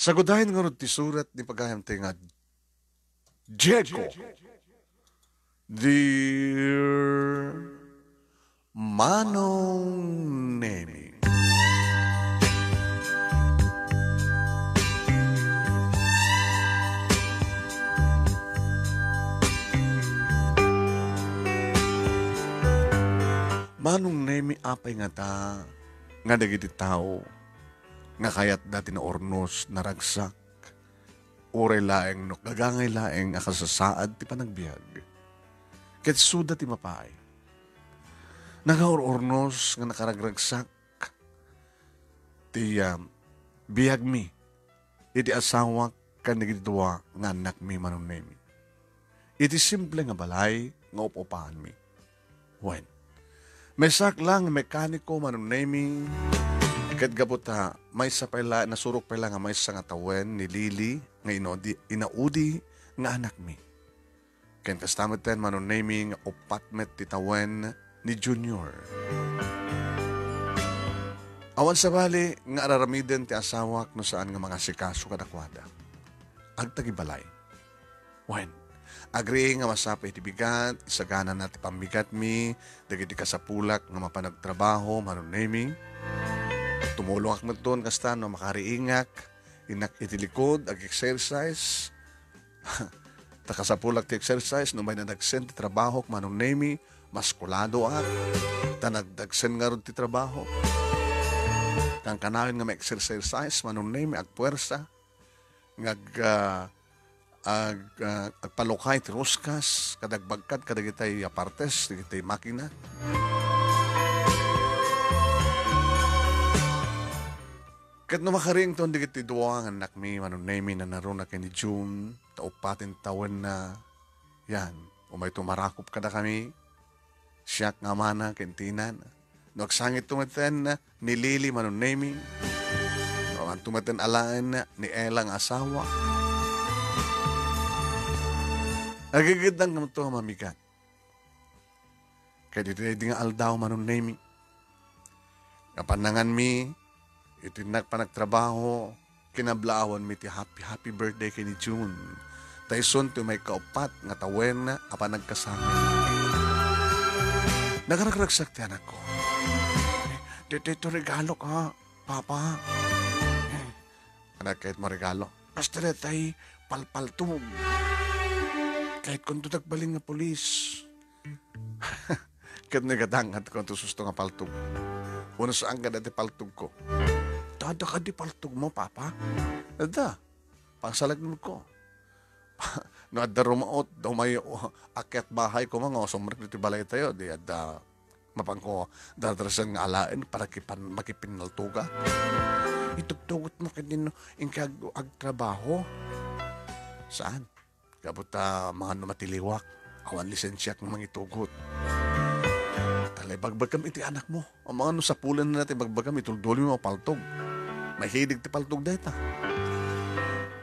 Sagudahin nga ron ti surat ni pagayam ti nga Diego. Dear Manong Nemi. Manong Nemi apay nga ta nga dagiti tao nga kayat dati na ornos naragsak oray laeng no gagangay laeng akasasaad ti panagbiag. Ket suda ti mapay. Nagaorornos nga nakaragragsak ti biyag mi. Iti asawa kan nagidwa nga anak mi Manong Nemi. Iti simple nga balay nga upopahan mi. When? May saklang mekaniko Manong Nemi. Ket gabuta may sa pala nasurok pala nga may sa nga tawen ni Lili nga inaudi nga anak mi. Ken kastamit ten Manong Nemi nga upatmet ti tawen ni Junior. Awan sa bali nga araramiden ti asawak no saan nga mga sikaso kadakwada. Agtagibalay. When? Agri nga masapay ti bigat, isagana na ti pambigat mi, dagiti kasapulak nga mapanagtrabaho Manong Nemi. Tumulong ak doon kasta no makariingak, inak itilikod, ag-exercise. Takasapulak ti exercise, no may nadagsen ti trabaho Manong Nemi, maskulado ak, tanagdagsen nga ron ti trabaho. Kang kanawin nga may exercise, Manong Nemi, ag puwersa, agpalukay ti ruskas, kadagbagkat, kadagitay apartes, kadagitay makina. Kat no makaring to, hindi kiti duwang anak mi, Manong Nemi na naroon na kini June, taupatin tawen na, yan, umay tumarakop kada kami, siyak nga mana, kentinan, no agsangit tumeten na, ni Lili Manong Nemi, no ang tumeten alaan na, ni Ella nga asawa, nagigid lang naman ito mamigat. Kaya dito nga aldaw Manong Nemi, kapanangan mi, ito panagtrabaho, kinablaawan mi ti happy birthday kay ni June. Tayson ti may kaupat nga tawen na apa nagkasama. Nagaragraksak ti anak ko. Dito regalo ka, Papa. Anak kahit marigalo. Basta na tayo palpaltog. Kahit kung tutagbaling nga polis. Kahit nagadangat kung tususto nga paltog. Una saan ka dati paltog ko. Dada ka di paltog mo, Papa. Dada, pangsalag ko. No, adda rumaot, daw may akyat bahay ko mga, sumrik dito balay tayo, di adda, mapangko, dadrasan nga alain, para makipinaltuga. Itugtugot mo kanino, inkag agtrabaho. Saan? Kabuta mga numatiliwak, awan lisensyak ng mga itugot. Talay, bagbagam iti anak mo. Ang mga sa pulan na natin, bagbagam, itulduli mo paltog. May hidig ti paltog deta.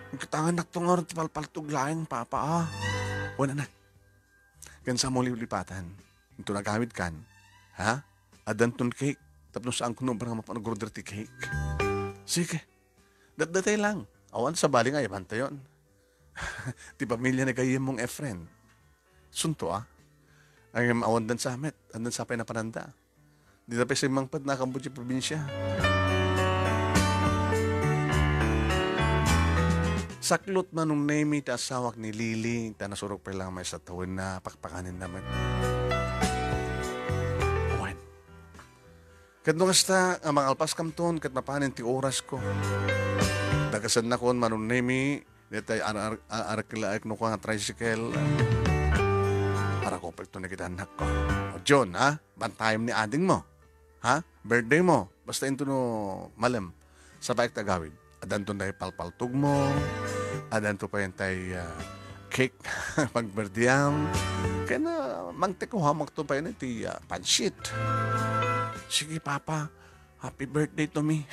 Ang katangan nak to nga rin ti paltog laing, Papa, Wala na. Gansa mo lipatan. Ito nagamit kan. Ha? Adanton cake. Tapos saan ko nung parang mapanag-order ti cake. Sige. Datay lang. Awan sa baling ay banta yun. Ti pamilya na kayo mong friend. Sunto Ay awan dan sa amet. Andan sa na pananda. Di na pa sa mangpad na Cambodia probinsya. Saklot Manong Nemi, ta asawak ni Lili, ta nasurok pa lang may sa tawin na pakpakanin naman. Awan. Kat nung hasta, ang mga alpas kamton, kat mapanin ti oras ko. Dagasan na kon Manong Nemi, detay arakilaik no ko nga tricycle. Para ko pagto na kita anak ko. O John, bantayam ni ading mo. Birthday mo. Basta ito no malam. Sa baik tagawid. Adan to na palpaltog mo. Adan to pa yung cake. Pagberdiam. Kaya na mangte ko hamak to pa yun iti pansit. Sige, Papa. Happy birthday to me.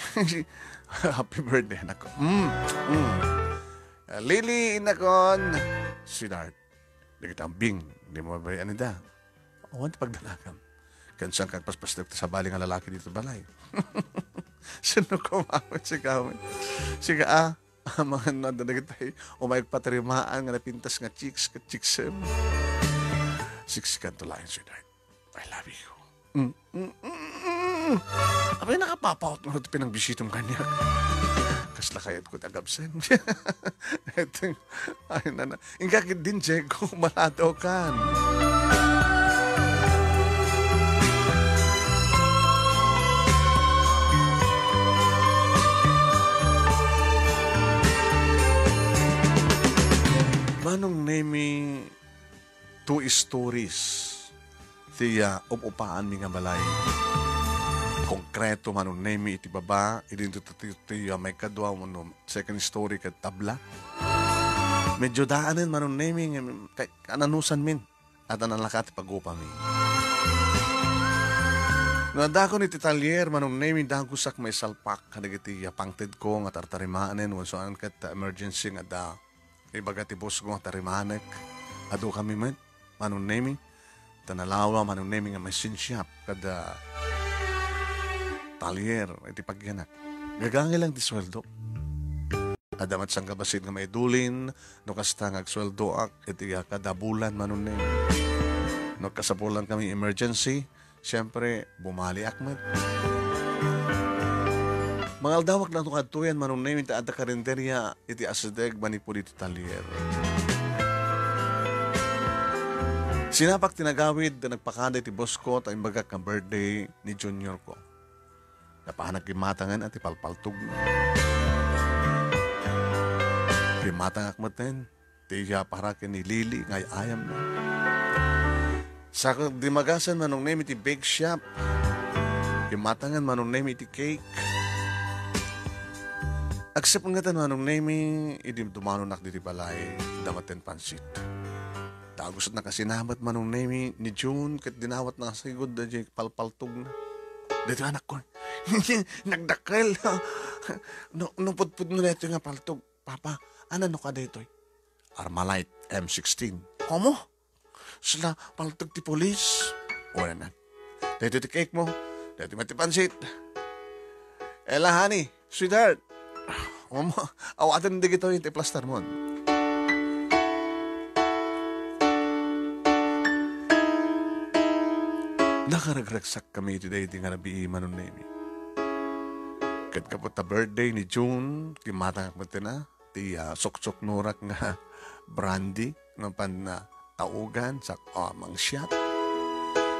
Happy birthday, anak ko. Lili, inakon. Sweetheart. Nagitambing. Hindi mo ba yan da? Awan pagdalagam. Kansang kagpaspas sa baling lalaki dito balay. Sino kumawin si kawin? Sige Mga nadadagitay, umayag patarimaan nga napintas nga chicks, ka chicksem. Siksikan to lain, sweetheart. I love you. Abay, nakapapaot nga ito pinagbisitong kanya. Kasla kayat ko tagabsen. Etong, ay na. Ingkakit din, Diego, maladaw kan. Manong nemi two stories tiya upupaan mi nga balay. Konkreto manong nemi iti baba, idinto tiya may kadwa mo second story kat tabla. Medyo daanan manong nemi kay ananusan min at analakat pagupa mi. Nadako ni Titalier manong nemi dagusak may salpak kadagiti pangted ko nga tartarimaanen wansoan kat emergency nga da ibaga ti boss ko nga tarimanek ado kami met manong nemi tanalawa manong nemi nga may sinsyap kada talier iti pagyanak gagangi lang ti sweldo adamat sang kabasit nga may dulin no kasta ngagsweldo ak iti kada bulan manong nemi no kasapulan kami emergency siyempre bumali ak met mga aldawak na itong katuyan, manong name ita ada karinderya, iti asideg manipuli iti talier. Sinapak tinagawid na nagpakanda iti boss ko, tayo bagak na birthday ni junior ko. Napahanak kimatangan at ipalpaltog na. Kimatangak maten, tiya parakin ni Lily, ngay ayam na. Sa dimagasan manong name iti bake shop, kimatangan manong name iti cake, accept nga tan manong naming idim dumanonak diti balay damaten pansit. Tagusot na kasinamat manong naming ni June kat dinawat na sigod da jay palpaltog na. Dito anak ko, nagdakkel. No pudpud mo na ito nga paltog. Papa, ano ka dito? Armalite M16. Komo? Sila paltog ti polis. O na. Dito ti cake mo. Dito mati pansit. Ella honey, sweetheart. Awatan di gito yung plaster mo. Nakaragraksak kami today di nga nabi manon nemi. Kat kapot ta birthday ni June, kimatang mo na, ti sok-sok nurak nga brandy, nga pan na taugan sa amang shot.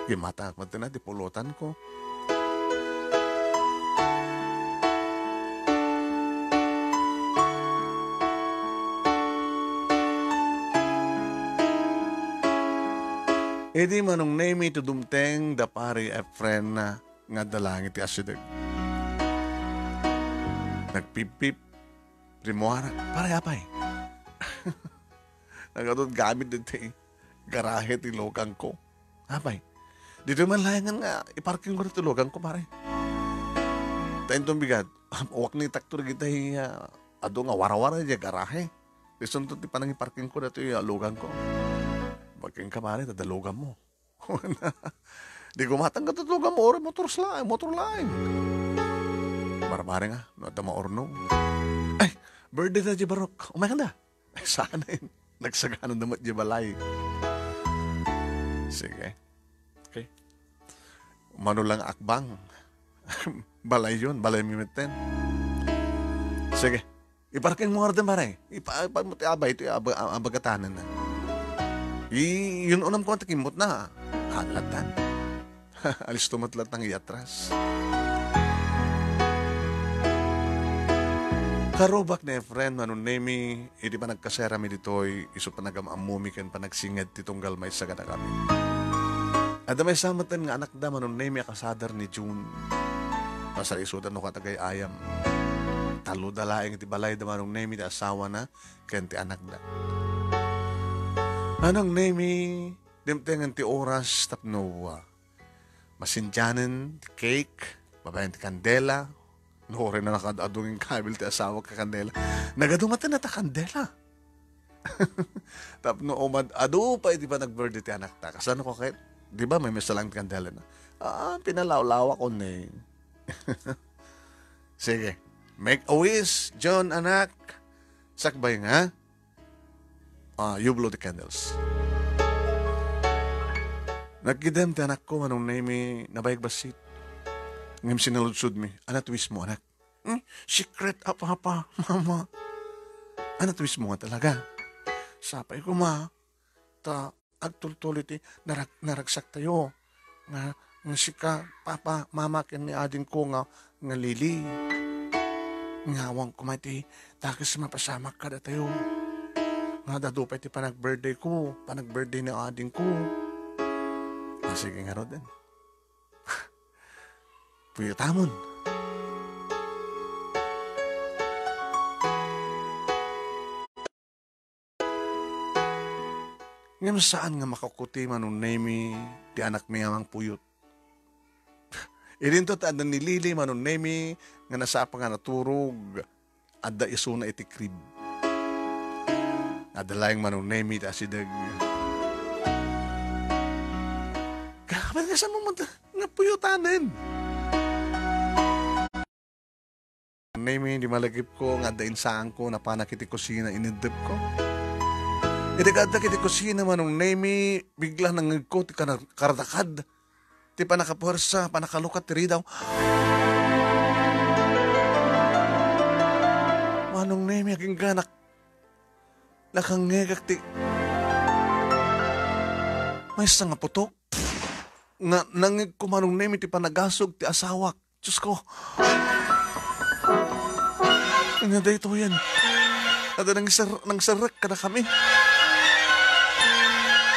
Kimatang mo na, ti pulutan ko. Edi manong name ito dumteng da pari a friend na nga dalang iti asideg. Nagpipip, rimuara, pare apay. Nagadot gamit dito garahe ti logang ko. Apay, dito man layangan nga, iparking ko dito logang ko pare. Tayo itong bigat, uwak ni taktor kita ado nga warawara di garahe. Listen to ti panang iparking ko dito logang ko. Pagking ka pare, tadalugan mo. Di gumatang ka tadalugan mo, or motor laing. Barabare nga, nadama orno. Ay, birthday na di barok. Umayan da. Ay, sana yun. Nagsagano naman di balay. Sige. Okay. Mano lang akbang. Balay yun, balay mimiten. Sige. Iparking mo nga rin pare. Abay, ito abagatanan na. Yun unang ko ang takimot na. Halatan. Alis tumatlat ng iatras. Karubak na friend, manong nemi, hindi pa nagkasera mi ditoy, iso pa nagamamumi kan pa nagsingad titong galmay sa gana kami. At may samatan nga anak da, manong nemi akasadar ni June. Pasar isudan no katagay ayam. Talo dalaing iti balay da manong nemi da asawa na, kan ti anak da. Anong nemi, dimtengan ti oras tapno masindyanan, cake, babayan ti kandela, no rin na nakadadungin kabil ti asawa ka kandela. Nagadumatan na ta kandela. Tapno umad, ado pa iti pa nag-birthday ti anak ta. Kasano ko kahit, di ba may misalang ti kandela na? Pinalaw-lawa ko na Sige, make a wish, John anak. Sakbay nga, you blow the candles. Nagkidem ti anak ko, manong naimi, nabayag basit. Ngam sinaludsod mi, anak twist mo anak. Secret apa, mama. Anak twist mo nga talaga. Sapay ko ma, agtultulit naragsak tayo. Nga sika, papa, mama, ken ni ading ko nga lili. Ngawang kumati, takis mapasamak ka na tayo. Nga dadupay ti panag-birthday ko, panag-birthday ni ading ko. Sige nga ro din. Puyatamon. Ngam saan nga makakuti manong nemi ti anak mi amang puyot. Idin to tadan ni Lili manong nemi nga nasapa nga naturog adda isuna iti crib. Adalayang manong nemi ta sidag. Kapan nga sa mga nga puyutanin. Nemi di malagip ko nga dain saan ko na panakiti kusina inidip ko. Idagada kiti kusina manong nemi bigla nang ko ti karadakad. Ti panakapuwersa, panakalukat ti ridaw. Manong nemi aging ganak. Nakangegak ti. May isa nga putok. Nangig ko manong nemi ti panagasog ti asawak. Diyos ko. Nga da ito yan. Ada nang sarak ka na kami.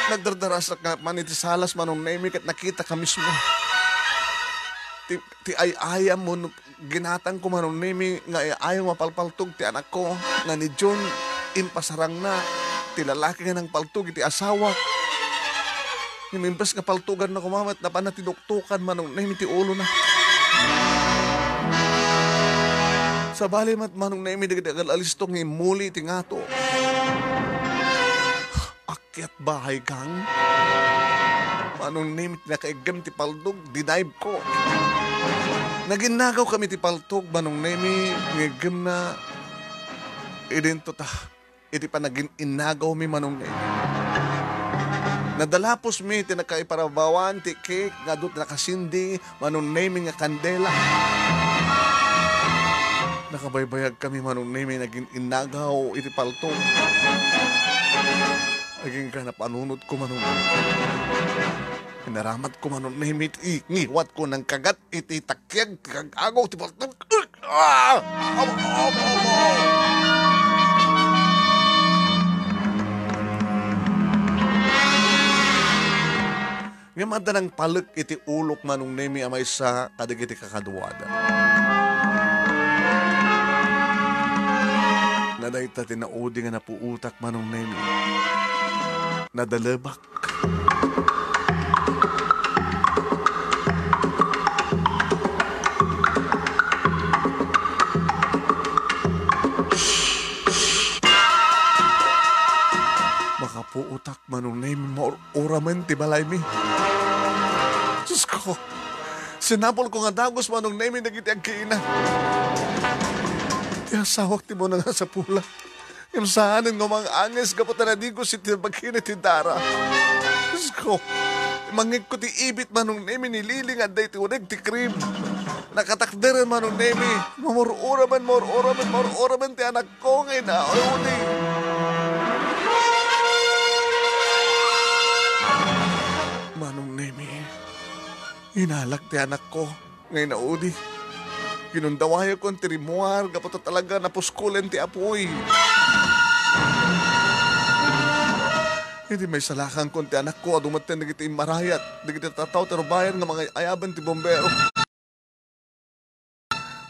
Nagdardarasak nga manitisalas manong nemi kat nakita ka mismo. Ti ay mo ginatang ko manong nemi nga ayaw mapalpaltog ti anak ko nga ni John impasarang na ti lalaki nga ng paltog iti asawa. Inimbes nga paltugan na kumamat na panatinuktukan manong nemi ti ulo na. Sa bali mat manong nemi dagdagal alistong nga muli ti ngato. Akyat bahay kang manong name nakaigam ti paltog dinaib ko. Naginagaw kami ti paltog manong name ngigam na idento ta iti pa naging inagaw mi manong name. Nadalapos mi ti nakaiparabawan ti cake nga dut nakasindi manong name nga kandela. Nakabaybayag kami manong name naging inagaw iti paltog. Aging ka na panunod ko manong. Inaramat ko manong nahimit ngiwat ko ng kagat iti takyag kagagaw ti paltog. Ngamada ng palak iti ulok manong nemi amay sa kadag iti kakaduwada. Naday ta tinaudi nga napuutak manong nemi. Nadalabak. Makapuutak manong nemi oraman ti balay mi. Diyos ko, sinapol ko nga dagos manong nemi nagiti agkiina. Ti asawak ti mo na nga sa pula. Yung saanin ng mga angis kaputan na di ko si tibagkina ti dara. Diyos ko, mangig ko ti ibit manong nemi ni Lili nga day ti uneg ti krib. Nakatakderan manong nemi. Mamor-oraman ti anak ko ngayon na. Uli. Manong nemi, inalak ti anak ko ngayon na uli. Ginundawaya ko ang tirimuar, kaputa talaga napuskulen ti apoy. Hindi may salakan ko ti anak ko, dumating nagiti marayat, nagiti tataw tarubayan ng mga ayaban ti bombero.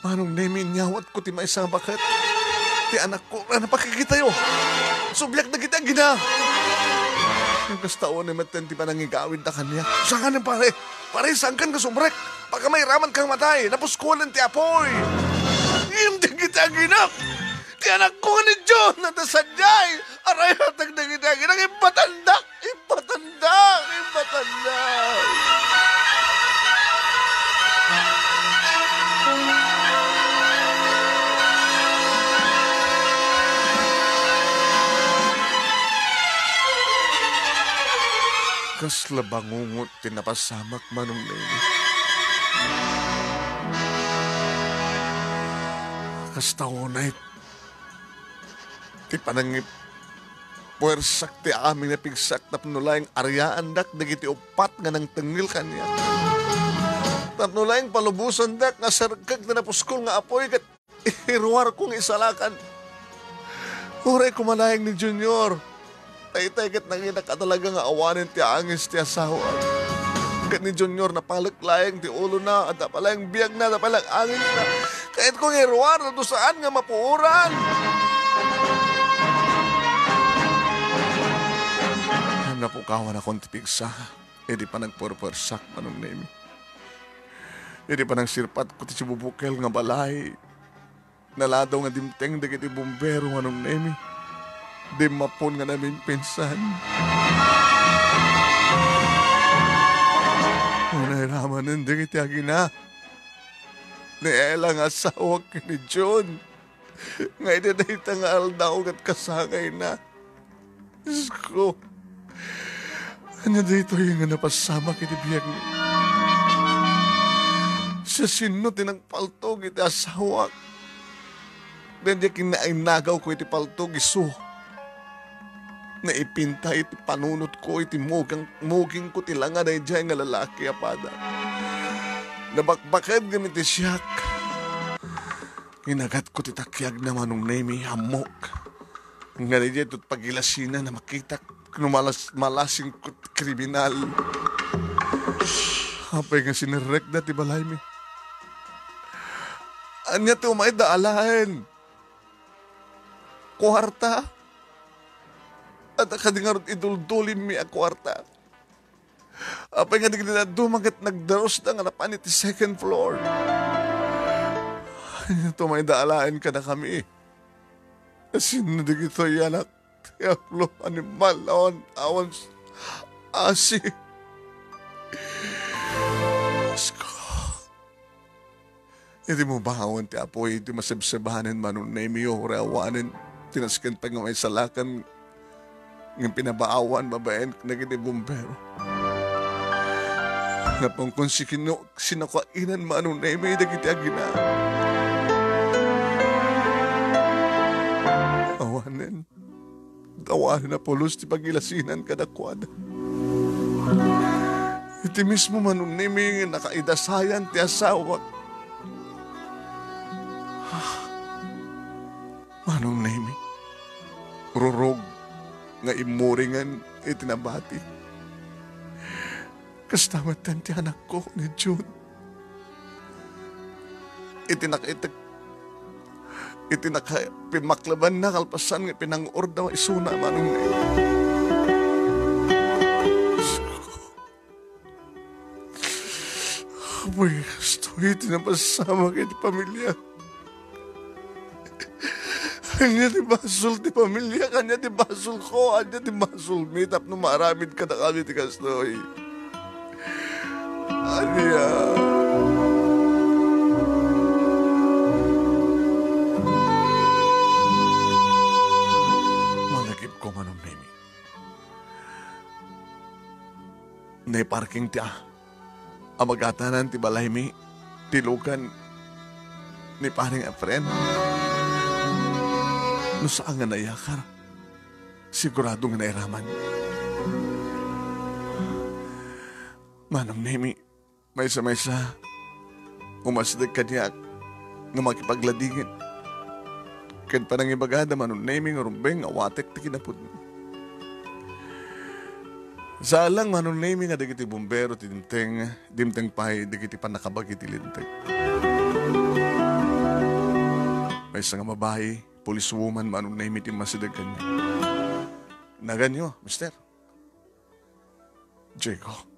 Manong nemi nyawat ko ti may isang bakit. Ti anak ko, napakikita yo. Subyak na kita gina. Yung kastaon ay matin ti panangigawin ta kanya. Saan ka ng pare? Pare, saan kan ka sumrek? Pagka may raman kang matay, napuskulan ti apoy. Hindi kita ginap. Ti anak ko ni John na tasadyay. Aray hatag na kita ginap. Ipatandak. Kas labangungot tinapasamak manong nini. Kas taonay ti panangip puwersak ti amin na pigsak tapno laing aryaan dak dagiti upat nga nang tengil kanya. Tapno laing palubusan dak nga sarkag na napuskol nga apoy kat iruwar kong isalakan. Huray kumalayang ni Junior. Tay-tay kat nanginak ka talaga nga awanin ti angis ti asawa. Kat ni Junior na palaglayang ti ulo na at palayang biyag na palang angis na. Kahit kong iruwar na saan nga mapuuran. Napukawan akong tipigsa. Hindi pa nagpurpursak manong nemi. Hindi pa nang sirpat ko ti sibubukel nga balay. Naladaw nga dimteng dagiti bumbero manong nemi. Di mapon nga namin pinsan. Unay raman hindi kiti agina. Ni Ella nga asawag ka ni John. Ngayon na itangal daw at kasangay na. Diyos ko. Ano dito yung napasama kiti biyag ni. Siya sino tinagpaltog iti asawak. Dahil kinainagaw ko iti paltog iso. Naipinta iti panunot ko iti muging ko tilangan na dyan nga lalaki apada. Nabakbakad gamit ti siyak. Inagat ko titakyag na manong nemi hamok. Nga na dyan pagilasinan na makita malasing ko kriminal. Apay nga sinirek na ti balay mi. Anya ti umay daalahan. Kwarta. At akadingarot iduldulim mi a kwarta. Apay nga di na dumagat nagdaros na nga napan iti second floor. Tumay daalaan ka na kami. Sino di gito yanak. Tiaplo animal awan asi. Sko. Hindi mo ba awan ti apoy iti masabsabahanin manun na imiyo reawanin tinaskan pa nga may salakan ng pinabaawan babaen nagiti bumbero. Napang kung sinakainan manun na imiyo dagiti agina. Awanin. Awanin na pulos ti pagilasinan kadakwada. Iti mismo manun nimi nakaidasayan ti asawa. Manong nimi, rurog nga imuringan itinabati. Kastamatan ti anak ko ni June. Pimaklaban na kalpasan nga pinangur daw isuna manong nimi. Amoy gusto itinapasama kayo di pamilya. Kanya di basol ti pamilya, kanya di basol ko, kanya di basol mi, tapno maramid ka na kami ti kastoy. Anya. Malagip ko manong nemi. Naiparking ti amagatanan ti balay mi, tilukan ni paring Efren. No saan nga nayakar, sigurado nga nairaman. Manong nemi, maysa-maysa, umasdag kanyak nga makipagladingin. Kan panang ibagada manong nemi nga rumbeng awatek ti kinapod. Saalang manong nemi nga dagiti bumbero ti dimteng pahay dagiti panakabagi ti linteng. Maysa nga mabahay, policewoman manong nemi ti masidag kanya. Naganyo, mister. Jacob.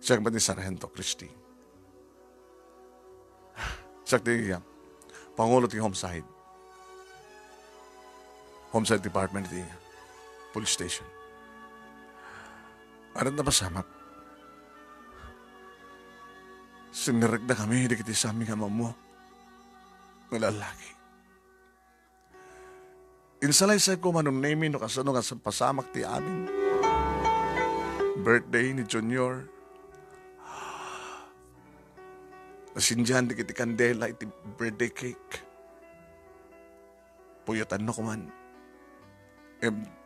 Siya ba ni Sargento Christie? Siya ti Pangulo ti Homicide. Homicide Department ti Police Station. Arat na pasamak. Sinirag na kami, di kiti sa aming ama mo. Ng lalaki. Insalaysay ko manong nemi no kasano nga pasamak ti amin. birthday ni Junior. Nasindihan di kiti kandela iti birthday cake. Puyutan no kuman.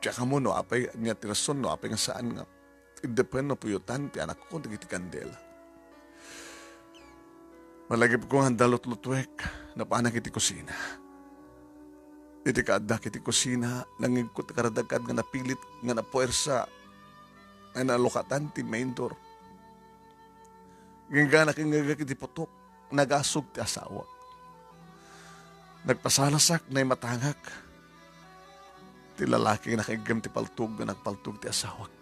Tsaka mo no, apay niya tirason no, apay nga saan nga. Independ no puyutan, ti anak ko di kiti kandela. Malagip ko ang dalot-lutwek na paanak iti kusina. Iti kaadak iti kusina, nangig ko ti karadagad nga napilit, nga napuwersa, nga nalukatan ti main door. Gingganak ingagak iti putok, nagasog ti asawa. Nagpasalasak na matangak. Ti lalaki nga nakaigam ti paltog, nga nagpaltog ti asawak.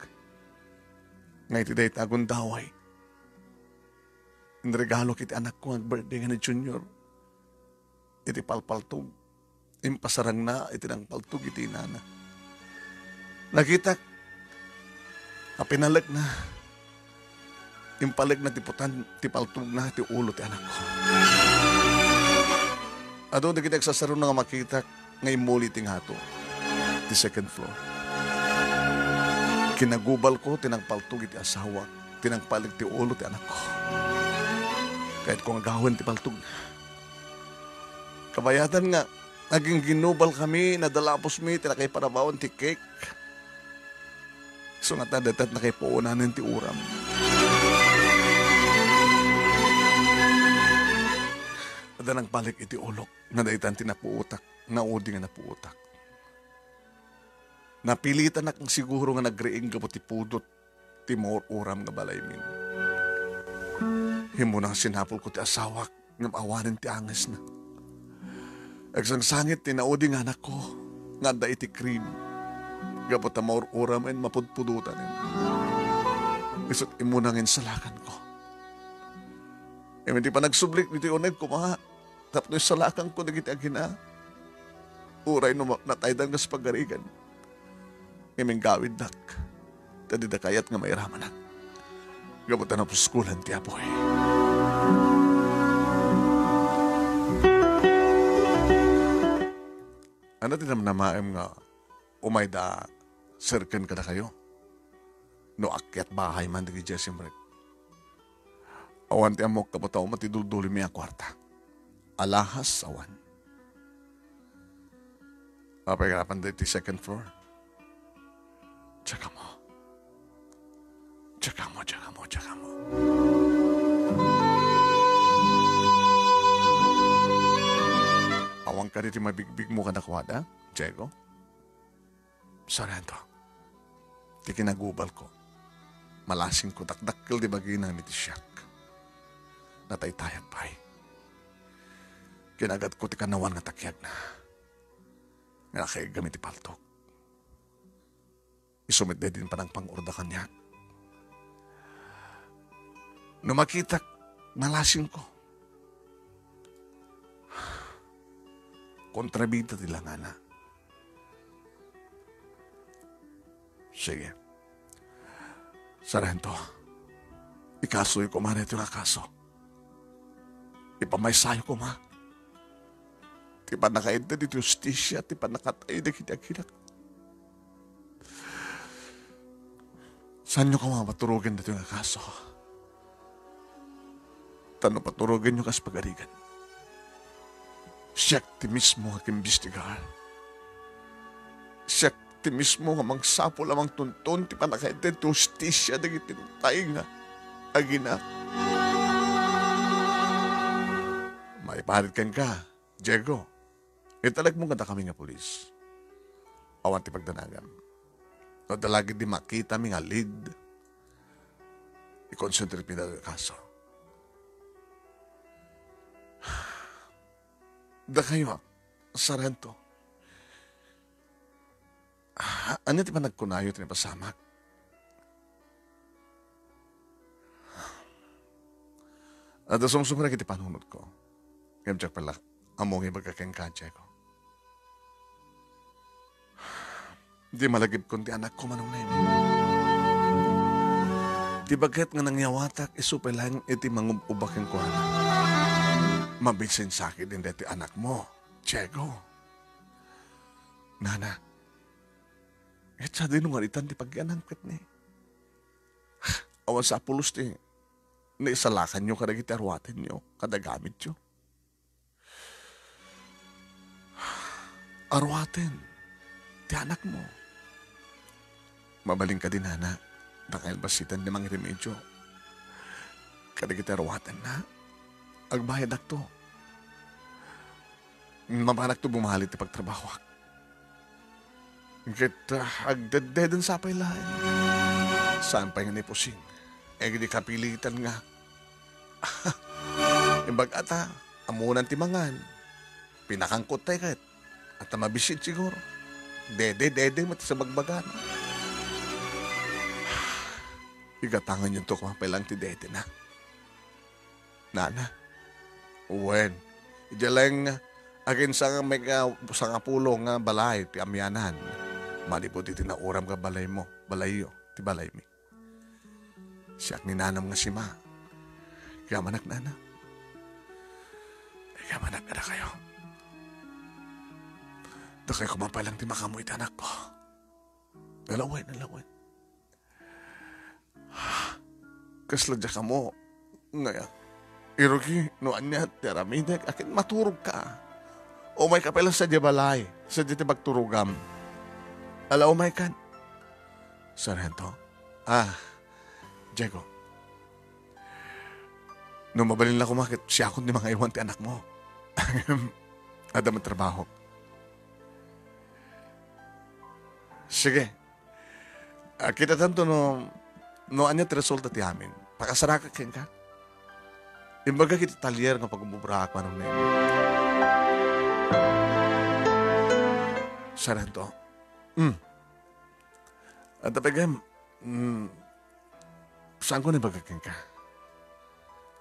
Ngay ti day tagon daway. Inregalo kiti anak ko ang birthday nga ni Junior. Iti palpaltog. Impasarang na iti nang paltog iti inana. Nakita, apinalag na. Impalag na tiputan, ti paltog na, ti ulo ti anak ko. Adon na kita nagsasaro na nga makita ngay muli ting hato. Ti second floor. Kinagubal ko, tinangpaltog iti asawa. Tinangpalig ti ulo ti anak ko. Kahit kung agawan ti paltog na. Kabayatan nga, naging ginubal kami, nadalapos mi, tinakay parabawon ti cake. So nga tadatat na kay puunanan ti uram. Ada nang balik iti ulok, nga daitan ti napuutak, naudi nga napuutak. Napilitan na kang siguro nga nagreing gabo ti pudot, ti more uram nga balay min. Himo nang sinapol ko ti asawak, ngam awanin ti anges na. Agsangsangit ti naudi nga anak ko, nga da iti cream. Gabo ta more uram en mapudpudutan en. Isot imo nangin salakan ko. Hindi pa nagsublik dito uneg ko mga. Tapos salakan ko nagiti agina. Uray no nataydan nga sa pagarigan. Iming gawid nak. Tadi da kayat nga mairaman nak. Gabutan na puskulan ti apoy. Ano tinam na maem nga umay da sirken ka na kayo? No akyat bahay man di Jesse Mrek. Awan ti amok kapataw matidul-duli mi a kwarta. Alahas awan. Papagarapan di second floor. Tsaka mo. Tsaka mo, tsaka mo, tsaka mo. Awang ka dito mabigbig mo ka nakwada, Diego? Sarento. Di kinagubal ko. Malasing ko, dakdakil di bagay na miti siyak. Nataytayat pa'y. Kinagat ko ti kanawan nga takyag na. Nga nakay gamit ipaltok. Isumit din pa ng pang-urda kanya. No makita, malasing ko. Kontrabida tila nga na. Sige. Sarento, ikasoy ko man ito nga kaso. Ipamaysayo ko ma. Ti pa nakainta di justisya, ti pa nakatay na kinakinak. Saan nyo ka mga paturugin dito nga kaso? Tano paturugin nyo kas pagarigan. Siyak ti mismo nga kimbestigar. Siyak ti mismo nga mangsapo lamang tuntun, ti pa nakainta di justisya, di kitintay nga agina. Maipaharit kan ka, Diego. Italag mo ganda kami nga polis. Awan ti pagdanagan. O dalagi di makita mi nga lead. I-concentrate mi na kaso. Da kayo, Sarento. Ano ti pa nagkunayo ti pasamak? At sumsum na kiti panunod ko. Kaya siya pala, among ibagkakengkadya ko. Di malagib kundi anak ko manong na yun. Di bagat nga nangyawatak, isupay lang iti mangubaking ko anak. Mabisin sa akin din dati anak mo, Diego. Nana, et sa dinungaritan di pagyanangkit ni. Awan sa pulos ti, naisalakan nyo kada kita arwatin nyo, kada gamit nyo. Arwatin, ti anak mo. Mabaling ka din, Hana. Dahil basitan limang remedyo. Kada kita arwatin na, agbayad akto. Mabanak to bumahalit ti pagtrabaho. Kita agdaddedan sa pailahan. Saan pa nga ni pusing? Di kapilitan nga. Imbag ata, amunan ti mangan. Pinakangkot tayo kahit. At mabisit siguro. Dede, mati sa bagbagan. Igatangan yun to kumapailang ti dede na. Nana. Uwen. Idiyalang agin sa may sa nga pulo nga balay, ti amyanan. Malipot iti nauram ka balay mo. Balayo, ti balay mi. Siyak ni nanam nga si ma. Kaya manak nana. Kaya manak na kayo. Da kayo kumapalang ti makamoy anak ko. Nalawan. Kasladya ka mo. Ngaya, irugi, noan niya, tiaraminek, akin maturog ka. O may kapelang sa balay, sa di bagturugam. Ala, may kan. Sargento, Diego, nung mabalin lang kumakit, siya akong di mga iwan ti anak mo. Ada man trabaho. Sige. Kita tanto no anya ti resulta ti amin. Pakasaraka ken ka. Imbaga kiti talyer nga pagmubrak manong na. Sarento. At tapagam, saan ko nabagakin ka?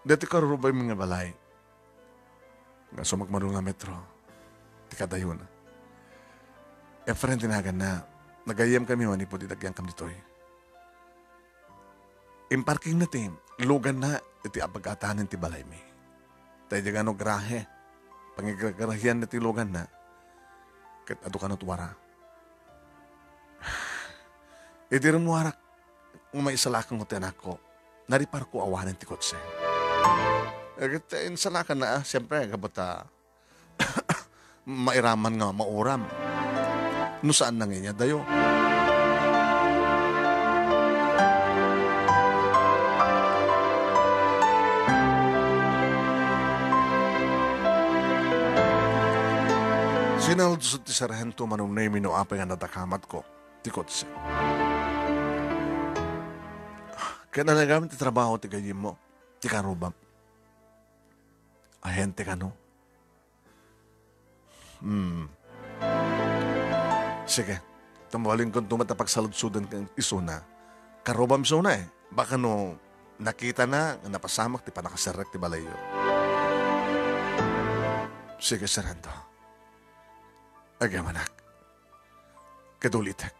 Dati ka rurubay mga balay. Nga sumagmaro nga metro. Ti kadayon. Friend tinagan na nagayam kami wani po ditagyang kam ditoy. Imparking na tim, lugan na iti apagatanan ti balay mi. Tayo di gano grahe. Pangigagarahian na ti lugan na. Kat ado ka na tuwara. Iti rin mo harak may isalakan ko ti anak ko. Naripar ko awanan ti kotse. Kat insalakan na siyempre kabata mairaman nga mauram. No saan na nga dayo. Sinaldusot ti sarhento manong na minuapay nga natakamat ko. Ti kotse. Kaya nalagamit ti trabaho ti gayim mo. Ti karubam. Ahente ka no? Sige. Tamawaling kong tumatapag saludsudan kang isuna. Karubam isuna eh. Baka no nakita na napasamak ti panakasarak ti balayo. Sige, sarhento. Agamanak. Kadulitek.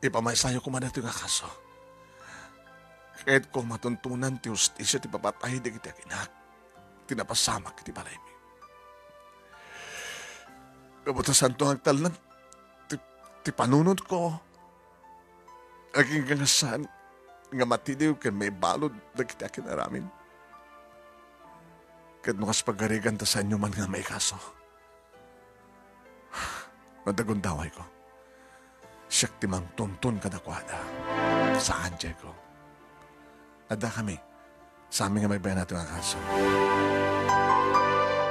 Ipamaisayo ko man ito nga kaso. Kahit kung matuntunan ti ustisya ti papatay di kita kinak, tinapasamak iti balay mi. Kabutasan to agtal ng ti panunod ko. Aging gangasan nga matidiw kan may balod na kita kinaramin. Kahit nukas pagarigan ta sa inyo man nga may kaso. Madagundaway ko. Siyak timang tuntun kadakwada. Saan, Diego? Ada kami. Sa amin nga may bayan natin ang kaso.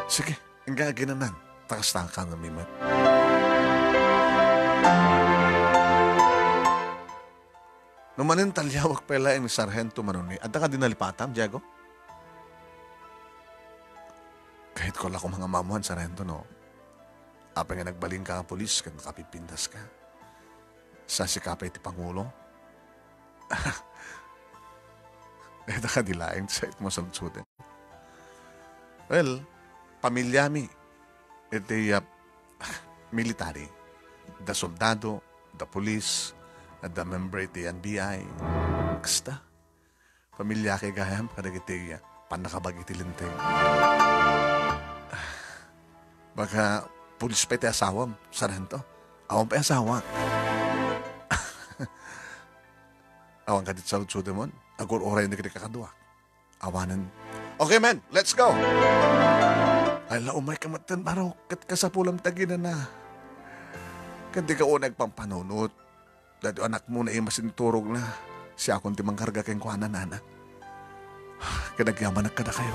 Sige, hanggang ginanan. Takas-taka ng mimat. Numanin talyawak pala yung sarhento manuni. Ada ka dinalipatam, Diego? Kahit ko lang mga mamuhan, sarhento, no? Apa nga nagbaling ka ang polis, kaya nakapipindas ka. Sa sikapay ti Pangulo. Ito ka dilaing sa ito mo salutsutin. Well, pamilya mi. Ito military. The soldado, the police, the member iti NBI. Kasta. Pamilya kay gayam, kada iti panakabag iti linteng. Baka pulis pa iti asawam, sarento. Awam pa asawa. Awang ka dit sa Sudemon. Agor oray na kita kakadwa. Awanan. Okay, man. Let's go. Ala, umay kamatan. Baro, kat kasapulam tagina na. Kanti ka unag pang panunot. Dati anak mo na masinturog na. Siya akong timang karga kayong kuhanan, anak. Kanagyaman na kada kayo.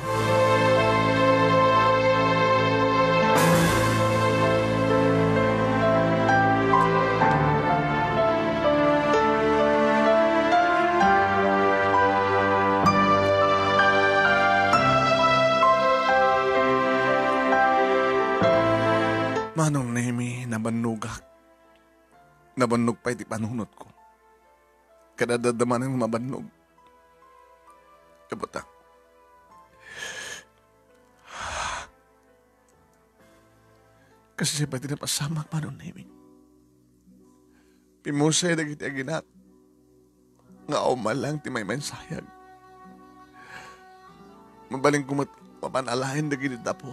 Manong Nemi, nabanugak. Nabanug pa iti panunot ko. Kadadadaman ng mabanug. Kabuta. Kasi siya pa tinapasamak, Manong Nemi. Pimusay na kita ginat. Nga umalang ti may mensayag. Mabaling kumat mapanalahin na ginita po.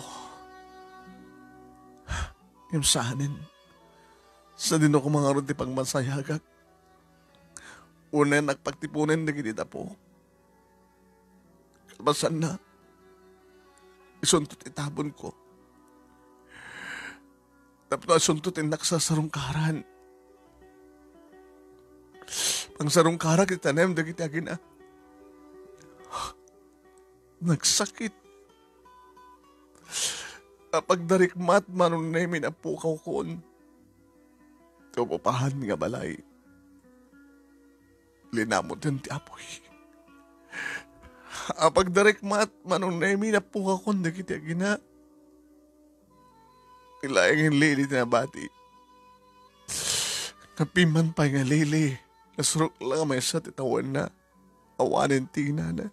Yung sahanin, sa din ako mga ron ti pagmasayagak. Una nagpagtipunin na ginita po. Kalbasan na, isuntot itabon ko. Tapos na isuntot inaksasarong karan. Pang sarong kara kita na yung dagitagin na. Nagsakit. Pagdarikmat manong namin ang pukaw koon. Tupupahan nga balay. Linamot yung ti apoy. Pagdarikmat manong namin ang pukaw koon dagitagin na. Ilayang yung lili na bati. Kapiman pa nga lili. Nasrok lang may sa titawan na. Awanin tina na.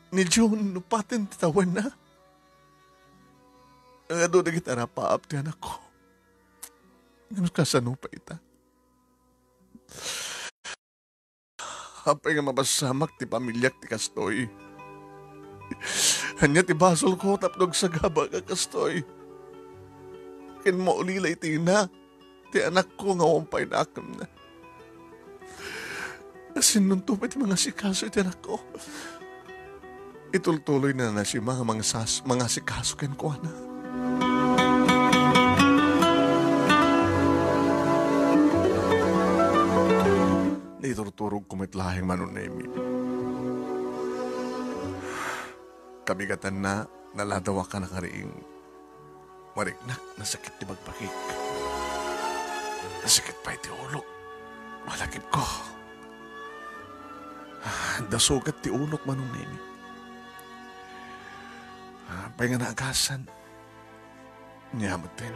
Ni John, nupatin titawan na. Ang ado na kita napaap ti anak ko. Ngayon kasano pa ita. Hapay nga mabasamak ti pamilyak ti kastoy. Hanya ti basol ko tapnog sa gaba ka kastoy. Kin mo ulilay tina. Ti anak ko nga wampay na akam na. Asin nun tupit mga sikaso ti anak ko. Itultuloy na na si mga sikaso ken ko na. Naiturturog kumitlahing manunemi. Kabigatan na naladawa ka na kariing mariknak na sakit ni magpakik. Nasakit pa iti ulok. Malakip ko. Dasugat ti ulok manunemi. Pay nga naagasan. Niyamot din.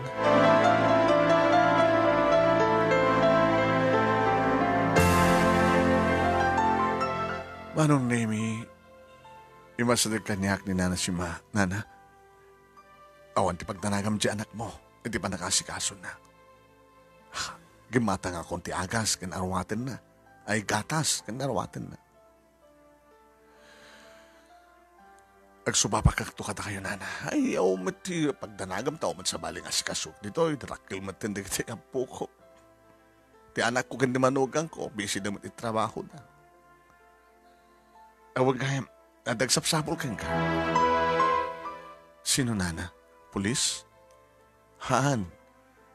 Manong Nemi, imasadag kanyak ni Nana Sima. Nana, awan ti pagtanagam di anak mo, hindi pa nakasikaso na. Gimata nga konti agas, kan arwaten na. Ay gatas, kan arwaten na. Agsubapa kakto kata kayo, Nana. Ay, mati pagdanagam tao man sa baling asikasok dito. Darakil matin di kita yung puko. Ti anak ko kan di manugang ko, busy na mati trabaho na. Awag kaya, nadagsapsapol kang ka. Sino, Nana? Pulis? Haan?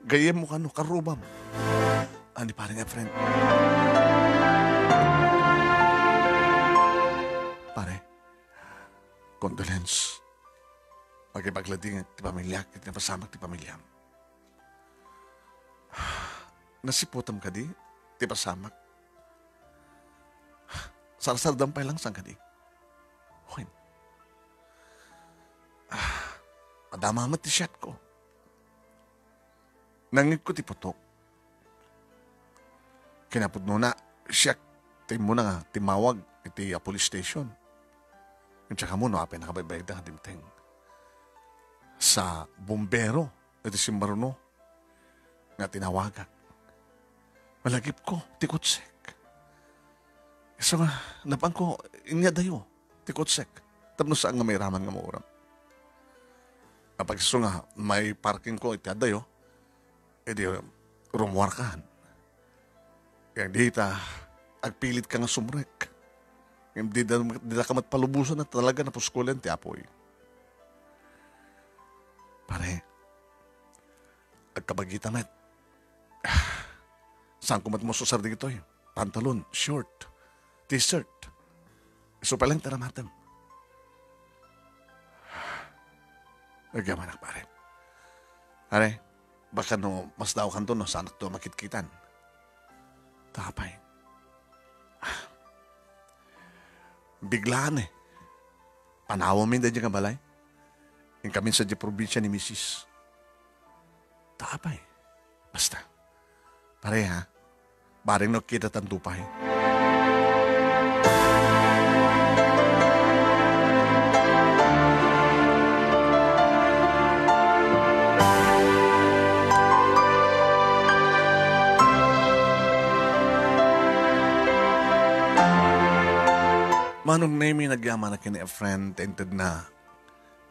Gayem mo ka no, karubam. Ani pa rin nga, friend. Pare, condolence. Pagkipaglading ti pamilya, kit napasamak ti pamilya. Nasiputam ka di, ti pasamak. Sarsardam pa lang sang ka di. Huwin. Madamamat ti siyat ko. Nangit ko ti putok. Kinapod mo na, siyak, ti mo na nga, timawag, iti police station. Yung tsaka mo, no, apay nakabaybayad na kadimteng. Sa bumbero, iti simbaruno, nga tinawagak. Malagip ko, tikutsek. So nga, napang ko, inya dayo, tikutsek. Tapos saan nga may raman nga mauram. Kapag so nga, may parking ko, iti dayo, edi rumwarkahan. Kaya dita, agpilit ka nga sumrek. Hindi na ka matpalubusan na talaga na puskulen ti apoy. Pare, agkabagita met. Saan kumat mo susar dito eh? Pantalon, short, t-shirt. Iso palang taramatem. Nagyamanak pare. Pare, baka no, mas daw kanto no, sa anak to makitkitan. Tapay. Biglaan eh. Panawa min da dyan balay. Yung kami sa di probinsya ni Mrs. Tapay. Basta. Pare ha, baring no kita tantupay. Manong name nagyaman na kini a friend tented na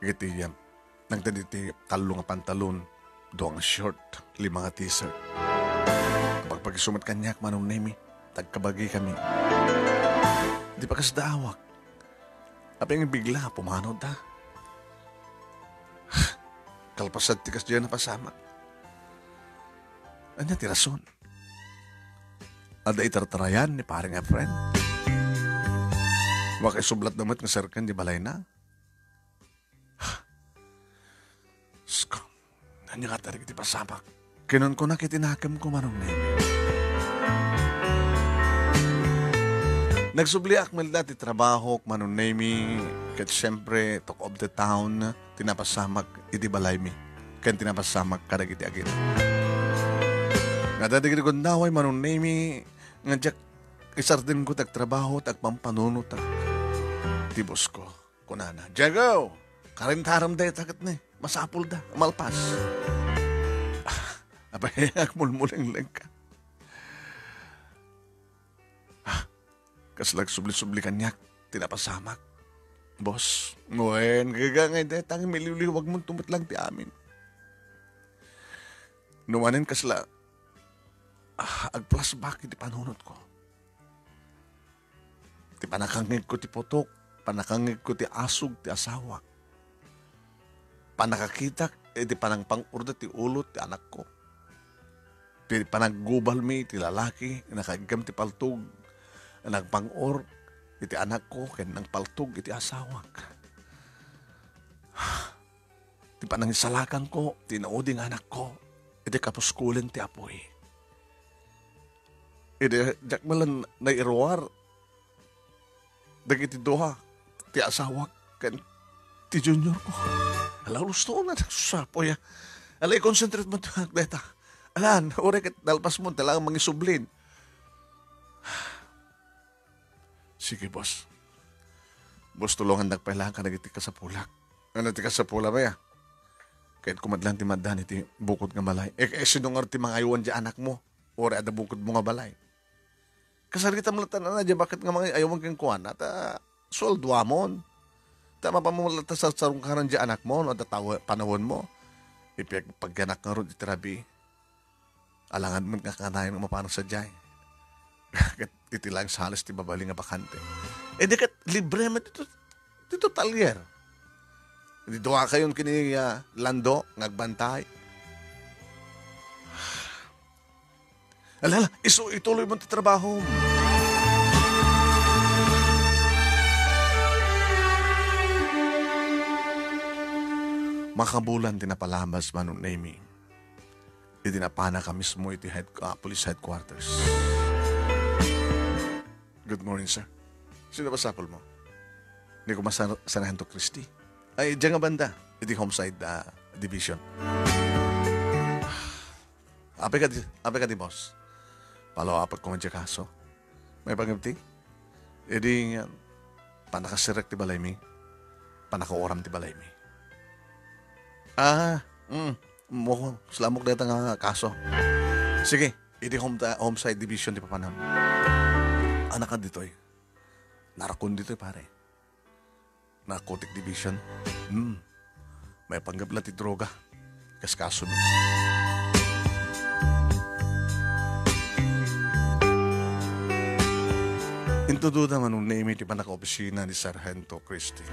giti yan. Nagtaditi talo nga pantalon, doang short, 5 nga t-shirt. Kapag pagisumat kanyak manong name, tagkabagi kami. Di pa kasdaawak. Apa yung bigla, pumanod ta. Kalpasad tikas dyan na pasamak. Anya tirason. Ada itartarayan ni paring a friend. Wakay sublat naman nga sarkan di balay na. Sko, nanya nga tarik di pasamak. Kinon ko na kitinakam ko manong neme. Nagsubli akmal dati trabaho manong neme. Kat siyempre, talk of the town, tinapasamak iti balay mi. Kan tinapasamak kadag iti agit. Nadadigid ko naway manong neme. Nga jak isar din ko tagtrabaho, tagpampanunot, tibos ko, kunana. Diego, karintaram day takat na masapul da, malpas. Abay, mulmuling lang ka. Kaslag subli-subli kanyak, tinapasamak. Boss, nguen, gagangay day, tangi milili, wag mong tumot lang ti amin. Numanin kasla, agplas bakit di panunot ko. Ti panakangig ko ti potok, panakangig ko ti asog ti asawak. Panakakitak, ti panang pang-urda ti ulot ti anak ko. Ti panaggubal mi ti lalaki, nakagam ti paltog, nagpang-or, iti anak ko, ken nang paltog iti asawak. Ti panangisalakan ko, ti nauding anak ko, iti kapuskulen ti apoy. Iti jakmalan na irwar, dagiti doha, ti asawak, kan ti junior ko. Ala, gusto ko na nagsusapoy. Ala, i-concentrate mo ito, Agneta. Alan, orek at dalpas mo, talagang mangisublin. Sige, boss. Boss, tulungan nagpailangan ka nagiti ka sa pulak. Ano ti ka sa pula ba ya? Kahit kumadlan ti maddan iti bukod nga balay. Sinungar ti mga aywan di anak mo. Ore ada bukod mo nga balay. Kasarita mo latan na dyan, bakit nga mga ayaw kang kuwan at soldwa mo. Tama pa mo latan sa sarungkaran dyan anak mo, no, at panahon mo. Pagganak nga ron itirabi, alangan mo nga kanayan ng mapanang sa dyan. Iti lang sa halos ti babali nga bakante. Di kat libre mo dito talyer. Dito ka kayon kini lando, ngagbantay. Alala, ituloy mo ti trabaho. Makabulan tinapalabas manong naming. Itinapana ka mismo iti police headquarters. Good morning, sir. Sino ba sapol mo? Hindi ko masanahan to Christy. Ay, diyan nga banda. Iti homicide division. Ape ka di, boss. Palo-apat ko nga kaso. May pangabti? Edi nga, panakasirek ti balay mi. Panakaoram ti balay mi. Mo, slamok dito nga kaso. Sige, edi homicide division ti papanam. Anak ka dito eh. Narakon dito eh, pare. Narcotic division. May panggabla ti droga. Kaskaso mi. Into duda man nung naimi di pa naka-opisina ni Sargento Christie.